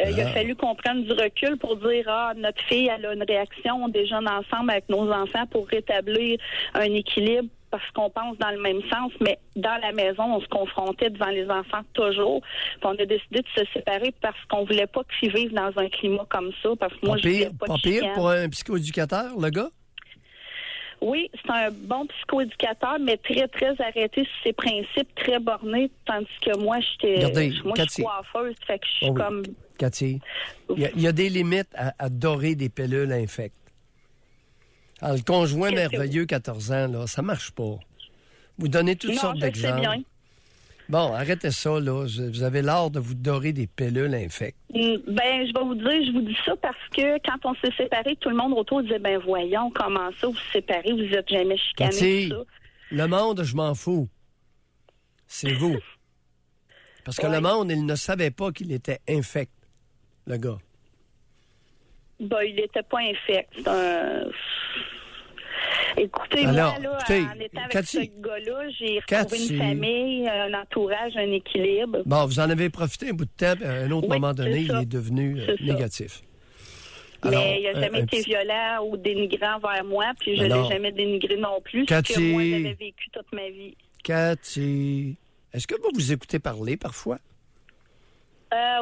[SPEAKER 5] Il a fallu qu'on prenne du recul pour dire notre fille, elle a une réaction. On déjeune ensemble avec nos enfants pour rétablir un équilibre parce qu'on pense dans le même sens, mais dans la maison, on se confrontait devant les enfants toujours. Puis on a décidé de se séparer parce qu'on voulait pas qu'ils vivent dans un climat comme ça. Parce que moi, je voulais pas de chicane.
[SPEAKER 4] Pour un psychoéducateur, le gars?
[SPEAKER 5] Oui, c'est un bon psychoéducateur, mais très, très arrêté sur ses principes, très borné, tandis que moi, je suis coiffeuse, fait que je suis comme...
[SPEAKER 4] Cathy, il y a des limites à dorer des pilules infectes. Alors, le conjoint merveilleux, 14 ans, là, ça marche pas. Vous donnez toutes sortes
[SPEAKER 5] je sais
[SPEAKER 4] d'exemples.
[SPEAKER 5] bien.
[SPEAKER 4] Bon, arrêtez ça, là. Vous avez l'art de vous dorer des pilules infectes.
[SPEAKER 5] Ben, je vais vous dire, je vous dis ça parce que quand on s'est séparés, tout le monde autour disait, ben voyons, comment ça, vous vous séparez, vous êtes jamais chicanés,
[SPEAKER 4] Cathy,
[SPEAKER 5] tout ça.
[SPEAKER 4] le monde, je m'en fous. C'est vous. Parce que le monde, il ne savait pas qu'il était infect, le gars.
[SPEAKER 5] Ben, il n'était pas infect. Écoutez,
[SPEAKER 4] Alors,
[SPEAKER 5] moi, là,
[SPEAKER 4] écoutez,
[SPEAKER 5] en étant avec
[SPEAKER 4] Cathy,
[SPEAKER 5] ce gars-là, j'ai retrouvé
[SPEAKER 4] Cathy.
[SPEAKER 5] une famille, un entourage, un équilibre.
[SPEAKER 4] Bon, vous en avez profité un bout de temps, puis à un autre
[SPEAKER 5] Oui,
[SPEAKER 4] moment donné,
[SPEAKER 5] c'est ça.
[SPEAKER 4] il est devenu
[SPEAKER 5] C'est ça.
[SPEAKER 4] négatif.
[SPEAKER 5] Mais il n'a jamais
[SPEAKER 4] un
[SPEAKER 5] été
[SPEAKER 4] petit-
[SPEAKER 5] violent ou dénigrant vers moi, puis je ne
[SPEAKER 4] Alors,
[SPEAKER 5] l'ai jamais dénigré non plus,
[SPEAKER 4] Cathy.
[SPEAKER 5] ce que moi, j'avais vécu toute ma vie.
[SPEAKER 4] Cathy, est-ce que vous vous écoutez parler parfois?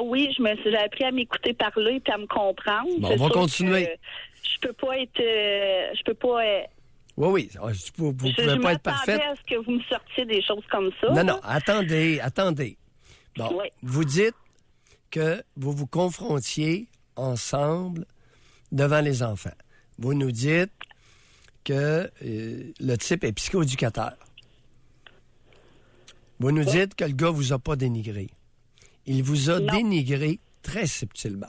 [SPEAKER 5] Oui, j'ai appris à m'écouter parler et à me comprendre.
[SPEAKER 4] Bon,
[SPEAKER 5] C'est
[SPEAKER 4] on va
[SPEAKER 5] sûr
[SPEAKER 4] continuer.
[SPEAKER 5] que je peux pas être... je peux pas...
[SPEAKER 4] Oui. Vous ne
[SPEAKER 5] je
[SPEAKER 4] pouvez pas être
[SPEAKER 5] m'attendais
[SPEAKER 4] parfaite.
[SPEAKER 5] à ce que vous me sortiez des choses comme ça.
[SPEAKER 4] Non,
[SPEAKER 5] là.
[SPEAKER 4] attendez. Bon,
[SPEAKER 5] Oui.
[SPEAKER 4] vous dites que vous vous confrontiez ensemble devant les enfants. Vous nous dites que le type est psychoéducateur. Vous nous dites que le gars vous a pas dénigré. Il vous a
[SPEAKER 5] Non.
[SPEAKER 4] dénigré très subtilement.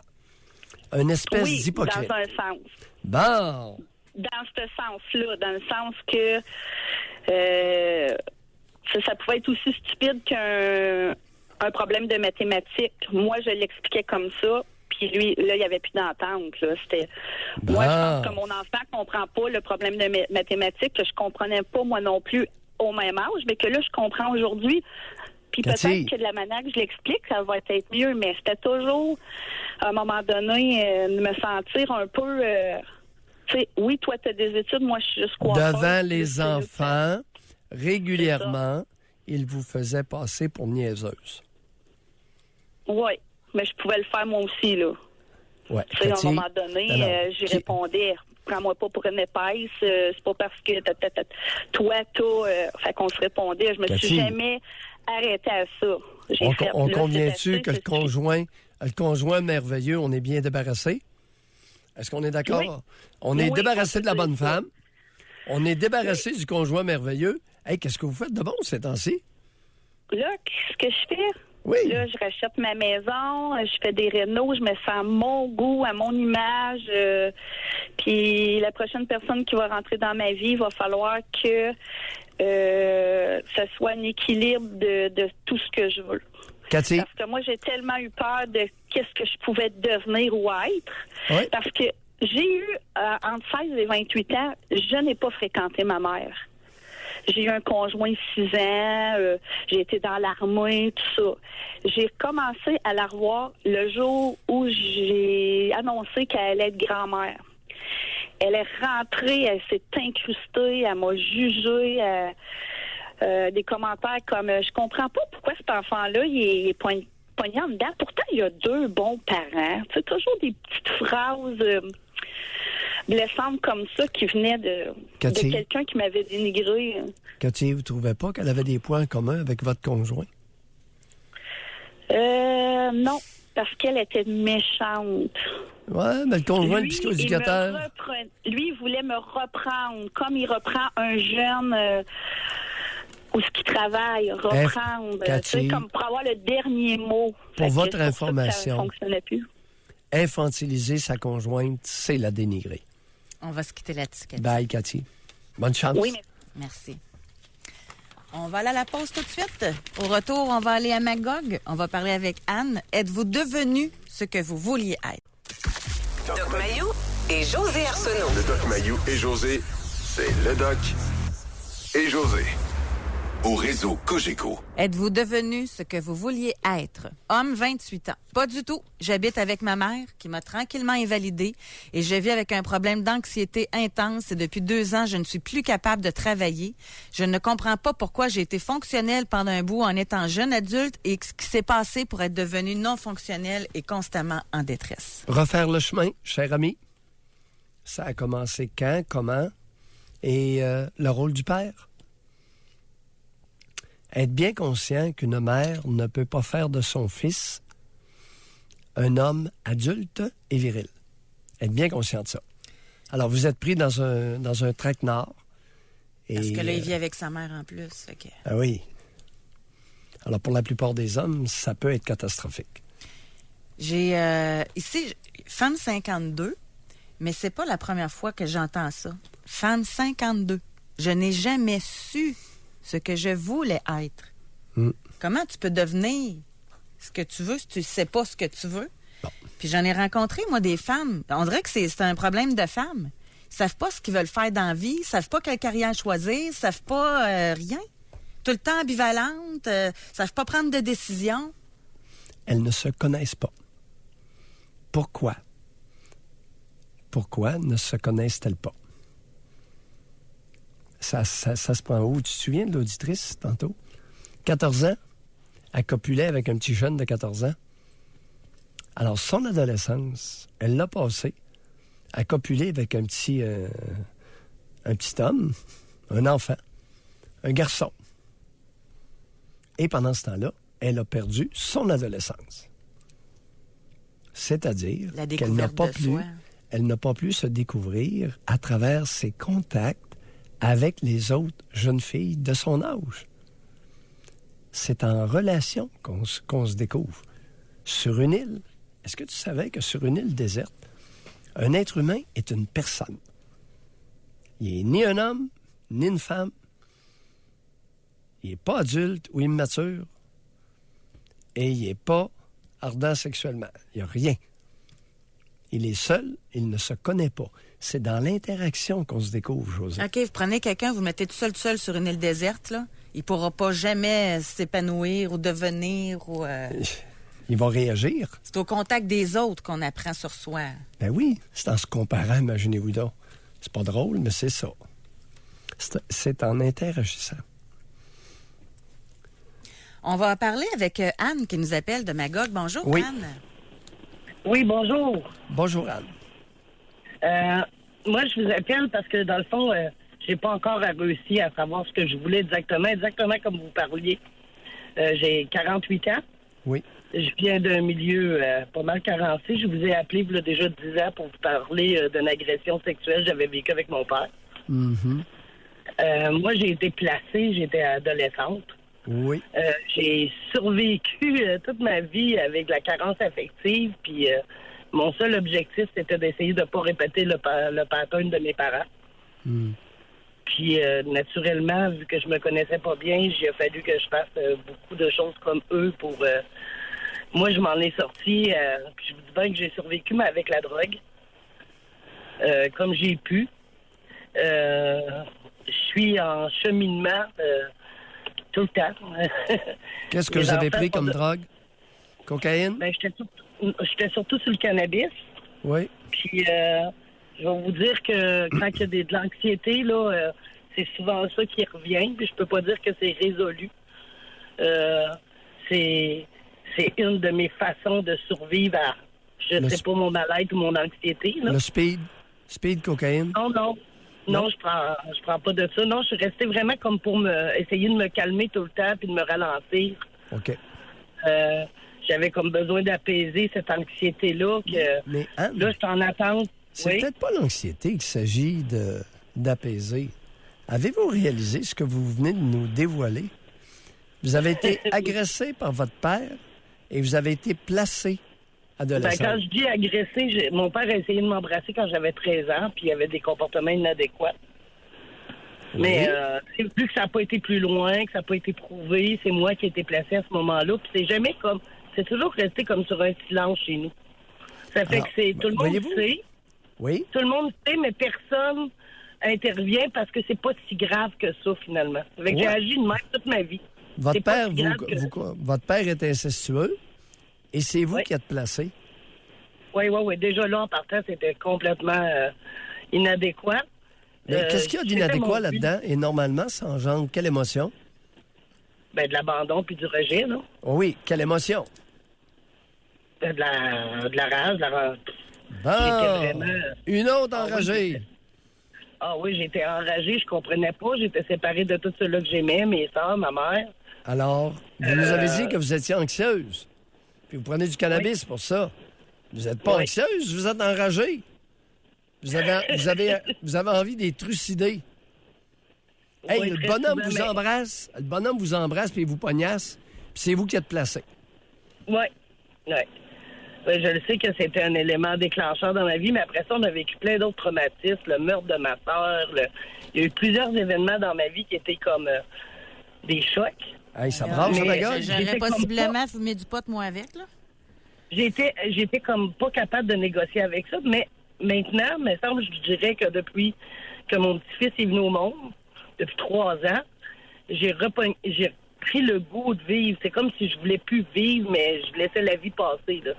[SPEAKER 4] Une espèce
[SPEAKER 5] Oui,
[SPEAKER 4] d'hypocrite.
[SPEAKER 5] dans un sens.
[SPEAKER 4] Bon,
[SPEAKER 5] Dans ce sens-là, dans le sens que ça pouvait être aussi stupide qu'un problème de mathématiques. Moi, je l'expliquais comme ça, puis lui, là, il n'y avait plus d'entente. Là. C'était... Moi, je pense que mon enfant ne comprend pas le problème de mathématiques, que je ne comprenais pas moi non plus au même âge, mais que là, je comprends aujourd'hui. Puis
[SPEAKER 4] Cathy.
[SPEAKER 5] peut-être que de la manière que je l'explique, ça va être mieux, mais c'était toujours, à un moment donné, de me sentir un peu... tu sais, oui, toi, tu as des études, moi, je suis juste coiffeur.
[SPEAKER 4] devant les enfants, régulièrement, il vous faisait passer pour niaiseuse.
[SPEAKER 5] Oui, mais je pouvais le faire moi aussi, là.
[SPEAKER 4] Ouais,
[SPEAKER 5] Tu sais, à un
[SPEAKER 4] Cathy,
[SPEAKER 5] moment donné,
[SPEAKER 4] non,
[SPEAKER 5] j'y
[SPEAKER 4] qui-
[SPEAKER 5] répondais, prends-moi pas pour une épaisse, c'est pas parce que toi, fait qu'on se répondait. Je me
[SPEAKER 4] Cathy.
[SPEAKER 5] suis jamais arrêtée à ça. J'ai
[SPEAKER 4] On,
[SPEAKER 5] fait,
[SPEAKER 4] on
[SPEAKER 5] là,
[SPEAKER 4] convient-tu
[SPEAKER 5] c'est
[SPEAKER 4] que
[SPEAKER 5] assez,
[SPEAKER 4] le conjoint merveilleux, on est bien débarrassé? Est-ce qu'on est d'accord?
[SPEAKER 5] Oui.
[SPEAKER 4] On est
[SPEAKER 5] Oui,
[SPEAKER 4] débarrassé
[SPEAKER 5] on
[SPEAKER 4] de la
[SPEAKER 5] peut
[SPEAKER 4] bonne
[SPEAKER 5] dire ça.
[SPEAKER 4] femme. On est débarrassé du conjoint merveilleux. Hey, qu'est-ce que vous faites de bon ces temps-ci?
[SPEAKER 5] Là, ce que je fais,
[SPEAKER 4] Oui.
[SPEAKER 5] là, je rachète ma maison, je fais des rénaux, je me sens à mon goût, à mon image. Puis la prochaine personne qui va rentrer dans ma vie, il va falloir que ça soit un équilibre de tout ce que je veux.
[SPEAKER 4] Cathy?
[SPEAKER 5] Parce que moi, j'ai tellement eu peur de qu'est-ce que je pouvais devenir ou être.
[SPEAKER 4] Oui.
[SPEAKER 5] Parce que j'ai eu, entre 16 et 28 ans, je n'ai pas fréquenté ma mère. J'ai eu un conjoint 6 ans, j'ai été dans l'armée, tout ça. J'ai commencé à la revoir le jour où j'ai annoncé qu'elle allait être grand-mère. Elle est rentrée, elle s'est incrustée, elle m'a jugé, des commentaires comme « Je comprends pas pourquoi cet enfant-là, il est pogné en dedans. Pourtant, il a 2 bons parents. » Tu sais, toujours des petites phrases blessantes comme ça qui venaient de
[SPEAKER 4] Cathy.
[SPEAKER 5] quelqu'un qui m'avait dénigré.
[SPEAKER 4] Cathy, vous ne trouvez pas qu'elle avait des points communs avec votre conjoint?
[SPEAKER 5] Non, parce qu'elle était méchante.
[SPEAKER 4] Oui, mais le conjoint, le
[SPEAKER 5] Lui,
[SPEAKER 4] psychoéducateur.
[SPEAKER 5] lui, il voulait me reprendre, comme il reprend un jeune où ce qui travaille, reprendre,
[SPEAKER 4] Cathy,
[SPEAKER 5] tu sais, comme pour avoir le dernier mot.
[SPEAKER 4] pour
[SPEAKER 5] Fait que
[SPEAKER 4] votre
[SPEAKER 5] c'est pour ça que
[SPEAKER 4] information.
[SPEAKER 5] ça fonctionnait plus.
[SPEAKER 4] Infantiliser sa conjointe, c'est la dénigrer.
[SPEAKER 3] On va se quitter là-dessus, Cathy.
[SPEAKER 4] Bye, Cathy. Bonne chance.
[SPEAKER 5] Oui, mais
[SPEAKER 3] Merci. On va aller à la pause tout de suite. Au retour, on va aller à Magog. On va parler avec Anne. Êtes-vous devenu ce que vous vouliez être?
[SPEAKER 2] Doc Mayou et José Arsenault.
[SPEAKER 1] Le Doc Mayou et José, c'est le Doc et José. Au réseau Cogeco.
[SPEAKER 3] Êtes-vous devenu ce que vous vouliez être? Homme, 28 ans. Pas du tout. J'habite avec ma mère qui m'a tranquillement invalidée et je vis avec un problème d'anxiété intense et depuis 2 ans, je ne suis plus capable de travailler. Je ne comprends pas pourquoi j'ai été fonctionnelle pendant un bout en étant jeune adulte et ce qui s'est passé pour être devenue non fonctionnelle et constamment en détresse.
[SPEAKER 4] Refaire le chemin, cher ami. Ça a commencé quand, comment et le rôle du père. Être bien conscient qu'une mère ne peut pas faire de son fils un homme adulte et viril. Être bien conscient de ça. Alors, vous êtes pris dans un traquenard
[SPEAKER 3] Parce que là, il vit avec sa mère en plus. Fait que...
[SPEAKER 4] Ah oui. Alors, pour la plupart des hommes, ça peut être catastrophique.
[SPEAKER 3] J'ai ici, femme 52, mais c'est pas la première fois que j'entends ça. Femme 52. Je n'ai jamais su ce que je voulais être. Comment tu peux devenir ce que tu veux si tu sais pas ce que tu veux?
[SPEAKER 4] Bon.
[SPEAKER 3] Puis j'en ai rencontré, moi, des femmes. On dirait que c'est un problème de femmes. Ils savent pas ce qu'ils veulent faire dans la vie, ils savent pas quelle carrière choisir, ils savent pas rien. Tout le temps ambivalentes, savent pas prendre de décision.
[SPEAKER 4] Elles ne se connaissent pas. Pourquoi? Pourquoi ne se connaissent-elles pas? Ça se prend où? Tu te souviens de l'auditrice tantôt? 14 ans, elle copulait avec un petit jeune de 14 ans. Alors, son adolescence, elle l'a passée à copuler avec un petit homme, un enfant, un garçon. Et pendant ce temps-là, elle a perdu son adolescence. C'est-à-dire
[SPEAKER 3] La
[SPEAKER 4] qu'elle n'a
[SPEAKER 3] découverte
[SPEAKER 4] pas
[SPEAKER 3] de
[SPEAKER 4] pu,
[SPEAKER 3] soi.
[SPEAKER 4] elle n'a pas pu se découvrir à travers ses contacts avec les autres jeunes filles de son âge. C'est en relation qu'on se découvre. Sur une île, est-ce que tu savais que sur une île déserte, un être humain est une personne? Il n'est ni un homme, ni une femme. Il n'est pas adulte ou immature. Et il n'est pas ardent sexuellement. Il n'y a rien. Il est seul, il ne se connaît pas. C'est dans l'interaction qu'on se découvre, José.
[SPEAKER 3] OK, vous prenez quelqu'un, vous le mettez tout seul sur une île déserte, là. Il pourra pas jamais s'épanouir ou devenir ou...
[SPEAKER 4] Il va réagir.
[SPEAKER 3] C'est au contact des autres qu'on apprend sur soi.
[SPEAKER 4] Ben oui, c'est en se comparant, imaginez-vous donc. C'est pas drôle, mais c'est ça. C'est en interagissant.
[SPEAKER 3] On va parler avec Anne qui nous appelle de Magog. Bonjour,
[SPEAKER 4] Oui.
[SPEAKER 3] Anne.
[SPEAKER 8] Oui, bonjour.
[SPEAKER 4] Bonjour, Anne.
[SPEAKER 8] Moi, je vous appelle parce que, dans le fond, j'ai pas encore réussi à savoir ce que je voulais exactement comme vous parliez. J'ai 48 ans.
[SPEAKER 4] Oui.
[SPEAKER 8] Je viens d'un milieu pas mal carencé. Je vous ai appelé il y a déjà 10 ans pour vous parler d'une agression sexuelle que j'avais vécue avec mon père. Moi, j'ai été placée, j'étais adolescente.
[SPEAKER 4] Oui.
[SPEAKER 8] J'ai survécu toute ma vie avec la carence affective, puis mon seul objectif, c'était d'essayer de ne pas répéter le pattern de mes parents. Puis, naturellement, vu que je me connaissais pas bien, il a fallu que je fasse beaucoup de choses comme eux pour... moi, je m'en ai sorti, puis je vous dis bien que j'ai survécu, mais avec la drogue, comme j'ai pu. Je suis en cheminement tout le temps.
[SPEAKER 4] Qu'est-ce que
[SPEAKER 8] Les
[SPEAKER 4] vous avez
[SPEAKER 8] enfants
[SPEAKER 4] pris
[SPEAKER 8] sont
[SPEAKER 4] comme
[SPEAKER 8] de-
[SPEAKER 4] drogue? Cocaïne?
[SPEAKER 8] Ben, j'étais surtout sur le cannabis.
[SPEAKER 4] Oui.
[SPEAKER 8] Puis, je vais vous dire que quand il y a de l'anxiété, là, c'est souvent ça qui revient. Puis, je peux pas dire que c'est résolu. C'est une de mes façons de survivre à,
[SPEAKER 4] Le
[SPEAKER 8] sais pas, mon mal-être ou mon anxiété. Là.
[SPEAKER 4] Le speed, cocaïne?
[SPEAKER 8] Non, je prends pas de ça. Non, je suis restée vraiment comme pour essayer de me calmer tout le temps puis de me ralentir.
[SPEAKER 4] OK.
[SPEAKER 8] J'avais comme besoin d'apaiser cette anxiété-là que
[SPEAKER 4] Mais Anne,
[SPEAKER 8] là, je suis en attente.
[SPEAKER 4] c'est
[SPEAKER 8] Oui.
[SPEAKER 4] peut-être pas l'anxiété qu'il s'agit d'apaiser. Avez-vous réalisé ce que vous venez de nous dévoiler? Vous avez été agressé par votre père et vous avez été placé adolescent.
[SPEAKER 8] Quand je dis agressé, mon père a essayé de m'embrasser quand j'avais 13 ans, puis il avait des comportements inadéquats.
[SPEAKER 4] Oui.
[SPEAKER 8] Mais vu que ça n'a pas été plus loin, que ça n'a pas été prouvé, c'est moi qui ai été placé à ce moment-là. Puis c'est jamais comme... C'est toujours resté comme sur un silence chez nous. Ça fait
[SPEAKER 4] Alors,
[SPEAKER 8] que c'est... Tout le monde
[SPEAKER 4] voyez-vous?
[SPEAKER 8] sait.
[SPEAKER 4] Oui?
[SPEAKER 8] Tout le monde sait, mais personne intervient parce que c'est pas si grave que ça, finalement. Ça fait que
[SPEAKER 4] Ouais.
[SPEAKER 8] j'ai agi de même toute ma vie.
[SPEAKER 4] Votre
[SPEAKER 8] C'est pas
[SPEAKER 4] père,
[SPEAKER 8] si grave que-
[SPEAKER 4] votre père est incestueux et c'est vous
[SPEAKER 8] Oui.
[SPEAKER 4] qui êtes placé.
[SPEAKER 8] Oui. Déjà là, en partant, c'était complètement inadéquat.
[SPEAKER 4] Mais qu'est-ce qu'il y a
[SPEAKER 8] c'était
[SPEAKER 4] d'inadéquat
[SPEAKER 8] mon but.
[SPEAKER 4] là-dedans? Et normalement, ça engendre quelle émotion?
[SPEAKER 8] Ben, de l'abandon puis du rejet, là.
[SPEAKER 4] Oh oui, quelle émotion?
[SPEAKER 8] De la rage, de la...
[SPEAKER 4] Bon,
[SPEAKER 8] J'étais vraiment...
[SPEAKER 4] une autre
[SPEAKER 8] Ah oui,
[SPEAKER 4] enragée.
[SPEAKER 8] Ah oui, j'étais enragée, je comprenais pas. J'étais séparée de tout ceux-là que j'aimais, mes soeurs, ma mère.
[SPEAKER 4] Alors, vous nous avez dit que vous étiez anxieuse. Puis vous prenez du cannabis pour ça. Vous n'êtes pas
[SPEAKER 8] Oui.
[SPEAKER 4] anxieuse, vous êtes enragée. Vous avez envie d'être trucidé. Hey,
[SPEAKER 8] Oui,
[SPEAKER 4] le
[SPEAKER 8] très
[SPEAKER 4] bonhomme
[SPEAKER 8] souvent,
[SPEAKER 4] vous
[SPEAKER 8] mais-
[SPEAKER 4] embrasse. Le bonhomme vous embrasse puis il vous pognasse. Puis c'est vous qui êtes placé.
[SPEAKER 8] Oui. Je le sais que c'était un élément déclencheur dans ma vie, mais après ça, on a vécu plein d'autres traumatismes. Le meurtre de ma sœur. Il y a eu plusieurs événements dans ma vie qui étaient comme des chocs.
[SPEAKER 4] Hey, ça brasse
[SPEAKER 8] mais-
[SPEAKER 4] la gueule.
[SPEAKER 3] J'aurais
[SPEAKER 8] J'étais comme
[SPEAKER 3] possiblement fumé du pot, moi, avec, là.
[SPEAKER 8] J'étais comme pas capable de négocier avec ça, mais maintenant, me semble, je dirais que depuis que mon petit-fils est venu au monde, depuis 3 ans, j'ai pris le goût de vivre. C'est comme si je voulais plus vivre, mais je laissais la vie passer, là.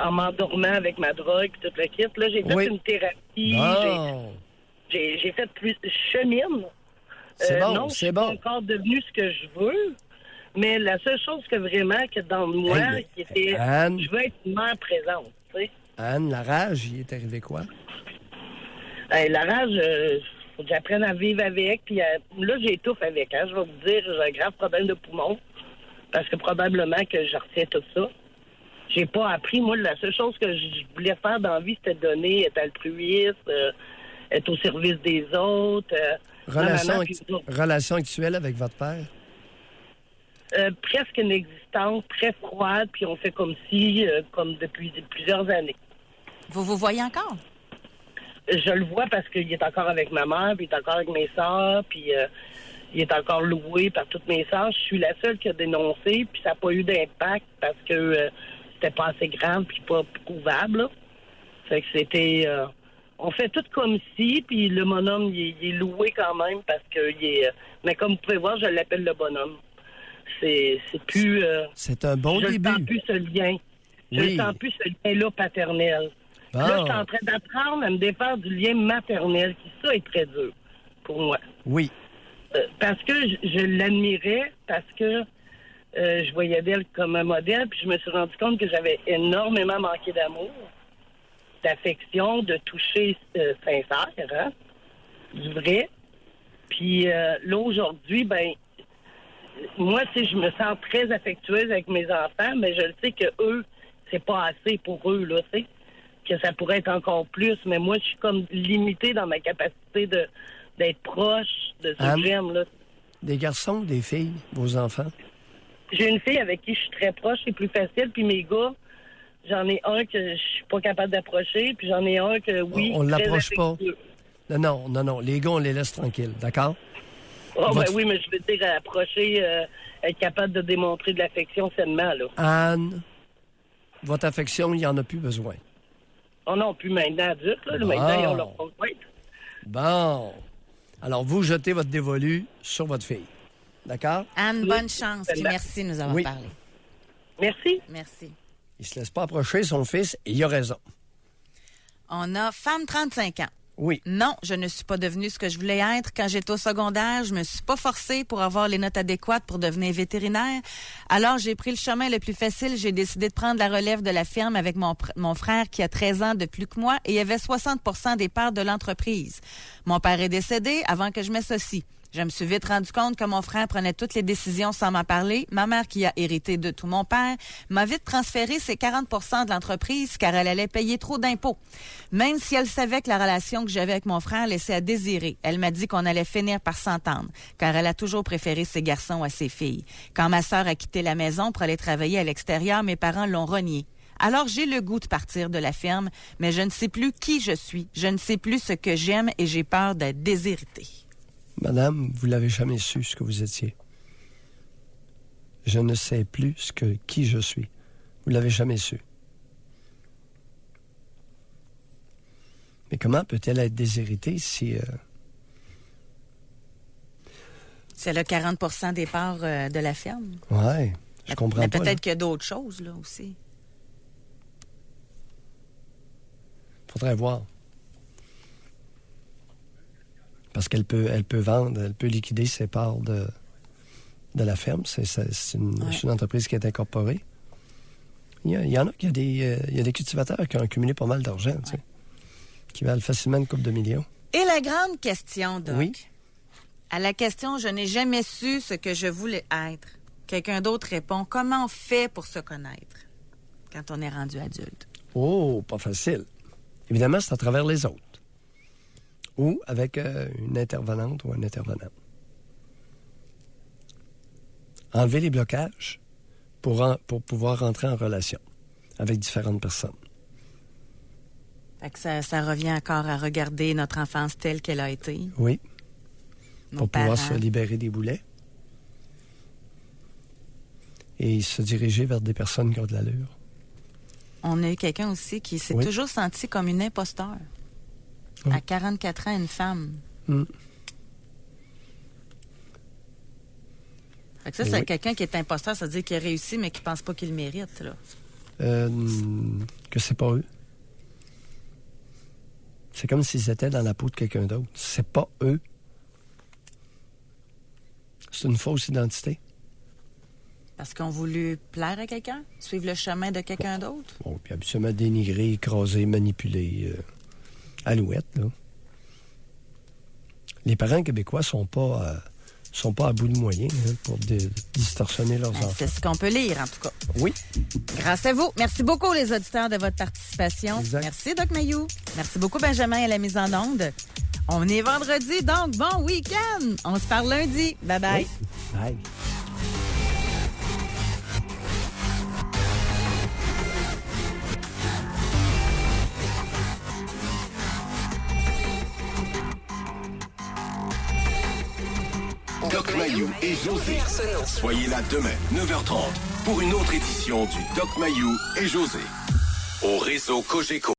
[SPEAKER 8] En m'endormant avec ma drogue, tout le kit. Là, j'ai fait
[SPEAKER 4] Oui.
[SPEAKER 8] une thérapie.
[SPEAKER 4] Bon.
[SPEAKER 8] J'ai fait plus... Je chemine.
[SPEAKER 4] C'est bon,
[SPEAKER 8] non, je
[SPEAKER 4] c'est
[SPEAKER 8] suis pas
[SPEAKER 4] bon.
[SPEAKER 8] encore devenu ce que je veux, mais la seule chose que vraiment, que dans moi,
[SPEAKER 4] Hey, mais
[SPEAKER 8] qui était...
[SPEAKER 4] Anne-
[SPEAKER 8] Je veux être une mère présente, tu sais.
[SPEAKER 4] Anne, la rage, il est arrivé quoi?
[SPEAKER 8] Hey, la rage, faut que j'apprenne à vivre avec. Puis là, j'étouffe avec. Hein. Je vais vous dire, j'ai un grave problème de poumon. Parce que probablement que je retiens tout ça. J'ai pas appris. Moi, la seule chose que je voulais faire dans la vie, c'était donner, être altruiste, être au service des autres.
[SPEAKER 4] Relation actuelle avec votre père?
[SPEAKER 8] Presque inexistante, très froide. Puis on fait comme si, comme depuis plusieurs années.
[SPEAKER 3] Vous vous voyez encore?
[SPEAKER 8] Je le vois parce qu'il est encore avec ma mère, puis il est encore avec mes sœurs, puis il est encore loué par toutes mes sœurs. Je suis la seule qui a dénoncé, puis ça n'a pas eu d'impact parce que c'était pas assez grave puis pas prouvable. Là. Fait que c'était... on fait tout comme si, puis le bonhomme, il est loué quand même parce qu'il est... mais comme vous pouvez voir, je l'appelle le bonhomme. C'est plus...
[SPEAKER 4] C'est un bon
[SPEAKER 8] je
[SPEAKER 4] début.
[SPEAKER 8] ne sens plus ce lien. Je ne
[SPEAKER 4] Oui.
[SPEAKER 8] sens plus ce lien-là paternel.
[SPEAKER 4] Bon.
[SPEAKER 8] Là, je suis en train d'apprendre à me défaire du lien maternel, qui, ça, est très dur pour moi.
[SPEAKER 4] Oui.
[SPEAKER 8] Parce que je l'admirais, parce que je voyais d'elle comme un modèle, puis je me suis rendu compte que j'avais énormément manqué d'amour, d'affection, de toucher sincère, hein, du vrai. Puis là, aujourd'hui, ben moi, tu sais, je me sens très affectueuse avec mes enfants, mais je le sais que eux, c'est pas assez pour eux, là, tu sais, que ça pourrait être encore plus, mais moi, je suis comme limitée dans ma capacité d'être proche de ce
[SPEAKER 4] Anne?
[SPEAKER 8] que j'aime, là.
[SPEAKER 4] Des garçons ou des filles, vos enfants?
[SPEAKER 8] J'ai une fille avec qui je suis très proche, c'est plus facile, puis mes gars, j'en ai un que je suis pas capable d'approcher, puis j'en ai un que, oui,
[SPEAKER 4] On
[SPEAKER 8] très
[SPEAKER 4] l'approche pas.
[SPEAKER 8] affectueux.
[SPEAKER 4] Non. Les gars, on les laisse tranquilles, d'accord?
[SPEAKER 8] Oh, ben
[SPEAKER 4] Votre-
[SPEAKER 8] oui, mais je veux dire, approcher, être capable de démontrer de l'affection sainement, là.
[SPEAKER 4] Anne, votre affection, il n'y en a plus besoin.
[SPEAKER 8] Oh non, plus maintenant adulte, là.
[SPEAKER 4] Bon.
[SPEAKER 8] Maintenant, ils ont leur conjoint.
[SPEAKER 4] Bon. Alors, vous jetez votre dévolu sur votre fille. D'accord?
[SPEAKER 3] Anne, bonne chance. Puis merci de nous avoir
[SPEAKER 4] Oui.
[SPEAKER 3] parlé.
[SPEAKER 8] Merci.
[SPEAKER 3] Merci.
[SPEAKER 4] Il se laisse pas approcher son fils et il a raison.
[SPEAKER 3] On a femme 35 ans.
[SPEAKER 4] Oui.
[SPEAKER 3] Non, je ne suis pas devenue ce que je voulais être. Quand j'étais au secondaire, je me suis pas forcée pour avoir les notes adéquates pour devenir vétérinaire. Alors, j'ai pris le chemin le plus facile. J'ai décidé de prendre la relève de la firme avec mon frère qui a 13 ans de plus que moi et il avait 60% des parts de l'entreprise. Mon père est décédé avant que je m'associe. Je me suis vite rendu compte que mon frère prenait toutes les décisions sans m'en parler. Ma mère, qui a hérité de tout mon père, m'a vite transféré ses 40% de l'entreprise car elle allait payer trop d'impôts. Même si elle savait que la relation que j'avais avec mon frère laissait à désirer, elle m'a dit qu'on allait finir par s'entendre car elle a toujours préféré ses garçons à ses filles. Quand ma sœur a quitté la maison pour aller travailler à l'extérieur, mes parents l'ont renié. Alors, j'ai le goût de partir de la ferme, mais je ne sais plus qui je suis. Je ne sais plus ce que j'aime et j'ai peur d'être déshéritée.
[SPEAKER 4] Madame, vous l'avez jamais su ce que vous étiez. Je ne sais plus qui je suis. Vous l'avez jamais su. Mais comment peut-elle être déshéritée si...
[SPEAKER 3] C'est le 40% des parts de la ferme.
[SPEAKER 4] Ouais, je comprends
[SPEAKER 3] Mais
[SPEAKER 4] pas.
[SPEAKER 3] peut-être
[SPEAKER 4] là.
[SPEAKER 3] qu'il y a d'autres choses, là, aussi.
[SPEAKER 4] Faudrait voir. Parce qu'elle peut vendre, elle peut liquider ses parts de la ferme. C'est une entreprise qui est incorporée. Il y en a qui il y a des cultivateurs qui ont accumulé pas mal d'argent, tu sais, qui valent facilement une couple de millions.
[SPEAKER 3] Et la grande question, Doc.
[SPEAKER 4] Oui.
[SPEAKER 3] À la question « Je n'ai jamais su ce que je voulais être », quelqu'un d'autre répond « Comment on fait pour se connaître quand on est rendu adulte?
[SPEAKER 4] Oh, pas facile. Évidemment, c'est à travers les autres. ou avec une intervenante ou un intervenant. Enlever les blocages pour pouvoir rentrer en relation avec différentes personnes.
[SPEAKER 3] Fait que ça revient encore à regarder notre enfance telle qu'elle a été.
[SPEAKER 4] Oui.
[SPEAKER 3] Nos
[SPEAKER 4] Pour pouvoir
[SPEAKER 3] parents.
[SPEAKER 4] se libérer des boulets et se diriger vers des personnes qui ont de l'allure.
[SPEAKER 3] On a eu quelqu'un aussi qui s'est
[SPEAKER 4] Oui.
[SPEAKER 3] toujours senti comme une imposteur.
[SPEAKER 4] Oui.
[SPEAKER 3] À 44 ans, une femme.
[SPEAKER 4] Mm.
[SPEAKER 3] Fait que ça,
[SPEAKER 4] Oui.
[SPEAKER 3] c'est quelqu'un qui est imposteur, ça veut dire qu'il a réussi, mais qui ne pense pas qu'il le mérite. Là.
[SPEAKER 4] Que c'est pas eux. C'est comme s'ils étaient dans la peau de quelqu'un d'autre. C'est pas eux. C'est une fausse identité.
[SPEAKER 3] Parce qu'ils ont voulu plaire à quelqu'un, suivre le chemin de quelqu'un d'autre.
[SPEAKER 4] Bon, puis absolument dénigré, écrasé, manipulé. Alouette, là. Les parents québécois sont pas à bout de moyens pour distorsionner leurs enfants.
[SPEAKER 3] C'est ce qu'on peut lire, en tout cas.
[SPEAKER 4] Oui.
[SPEAKER 3] Grâce à vous. Merci beaucoup, les auditeurs, de votre participation.
[SPEAKER 4] Exact.
[SPEAKER 3] Merci, Doc Mayou. Merci beaucoup, Benjamin, à la mise en onde. On est vendredi, donc bon week-end. On se parle lundi. Bye-bye.
[SPEAKER 4] Oui. Bye.
[SPEAKER 1] Doc Mayou et José. Soyez là demain, 9h30, pour une autre édition du Doc Mayou et José. Au réseau Cogeco.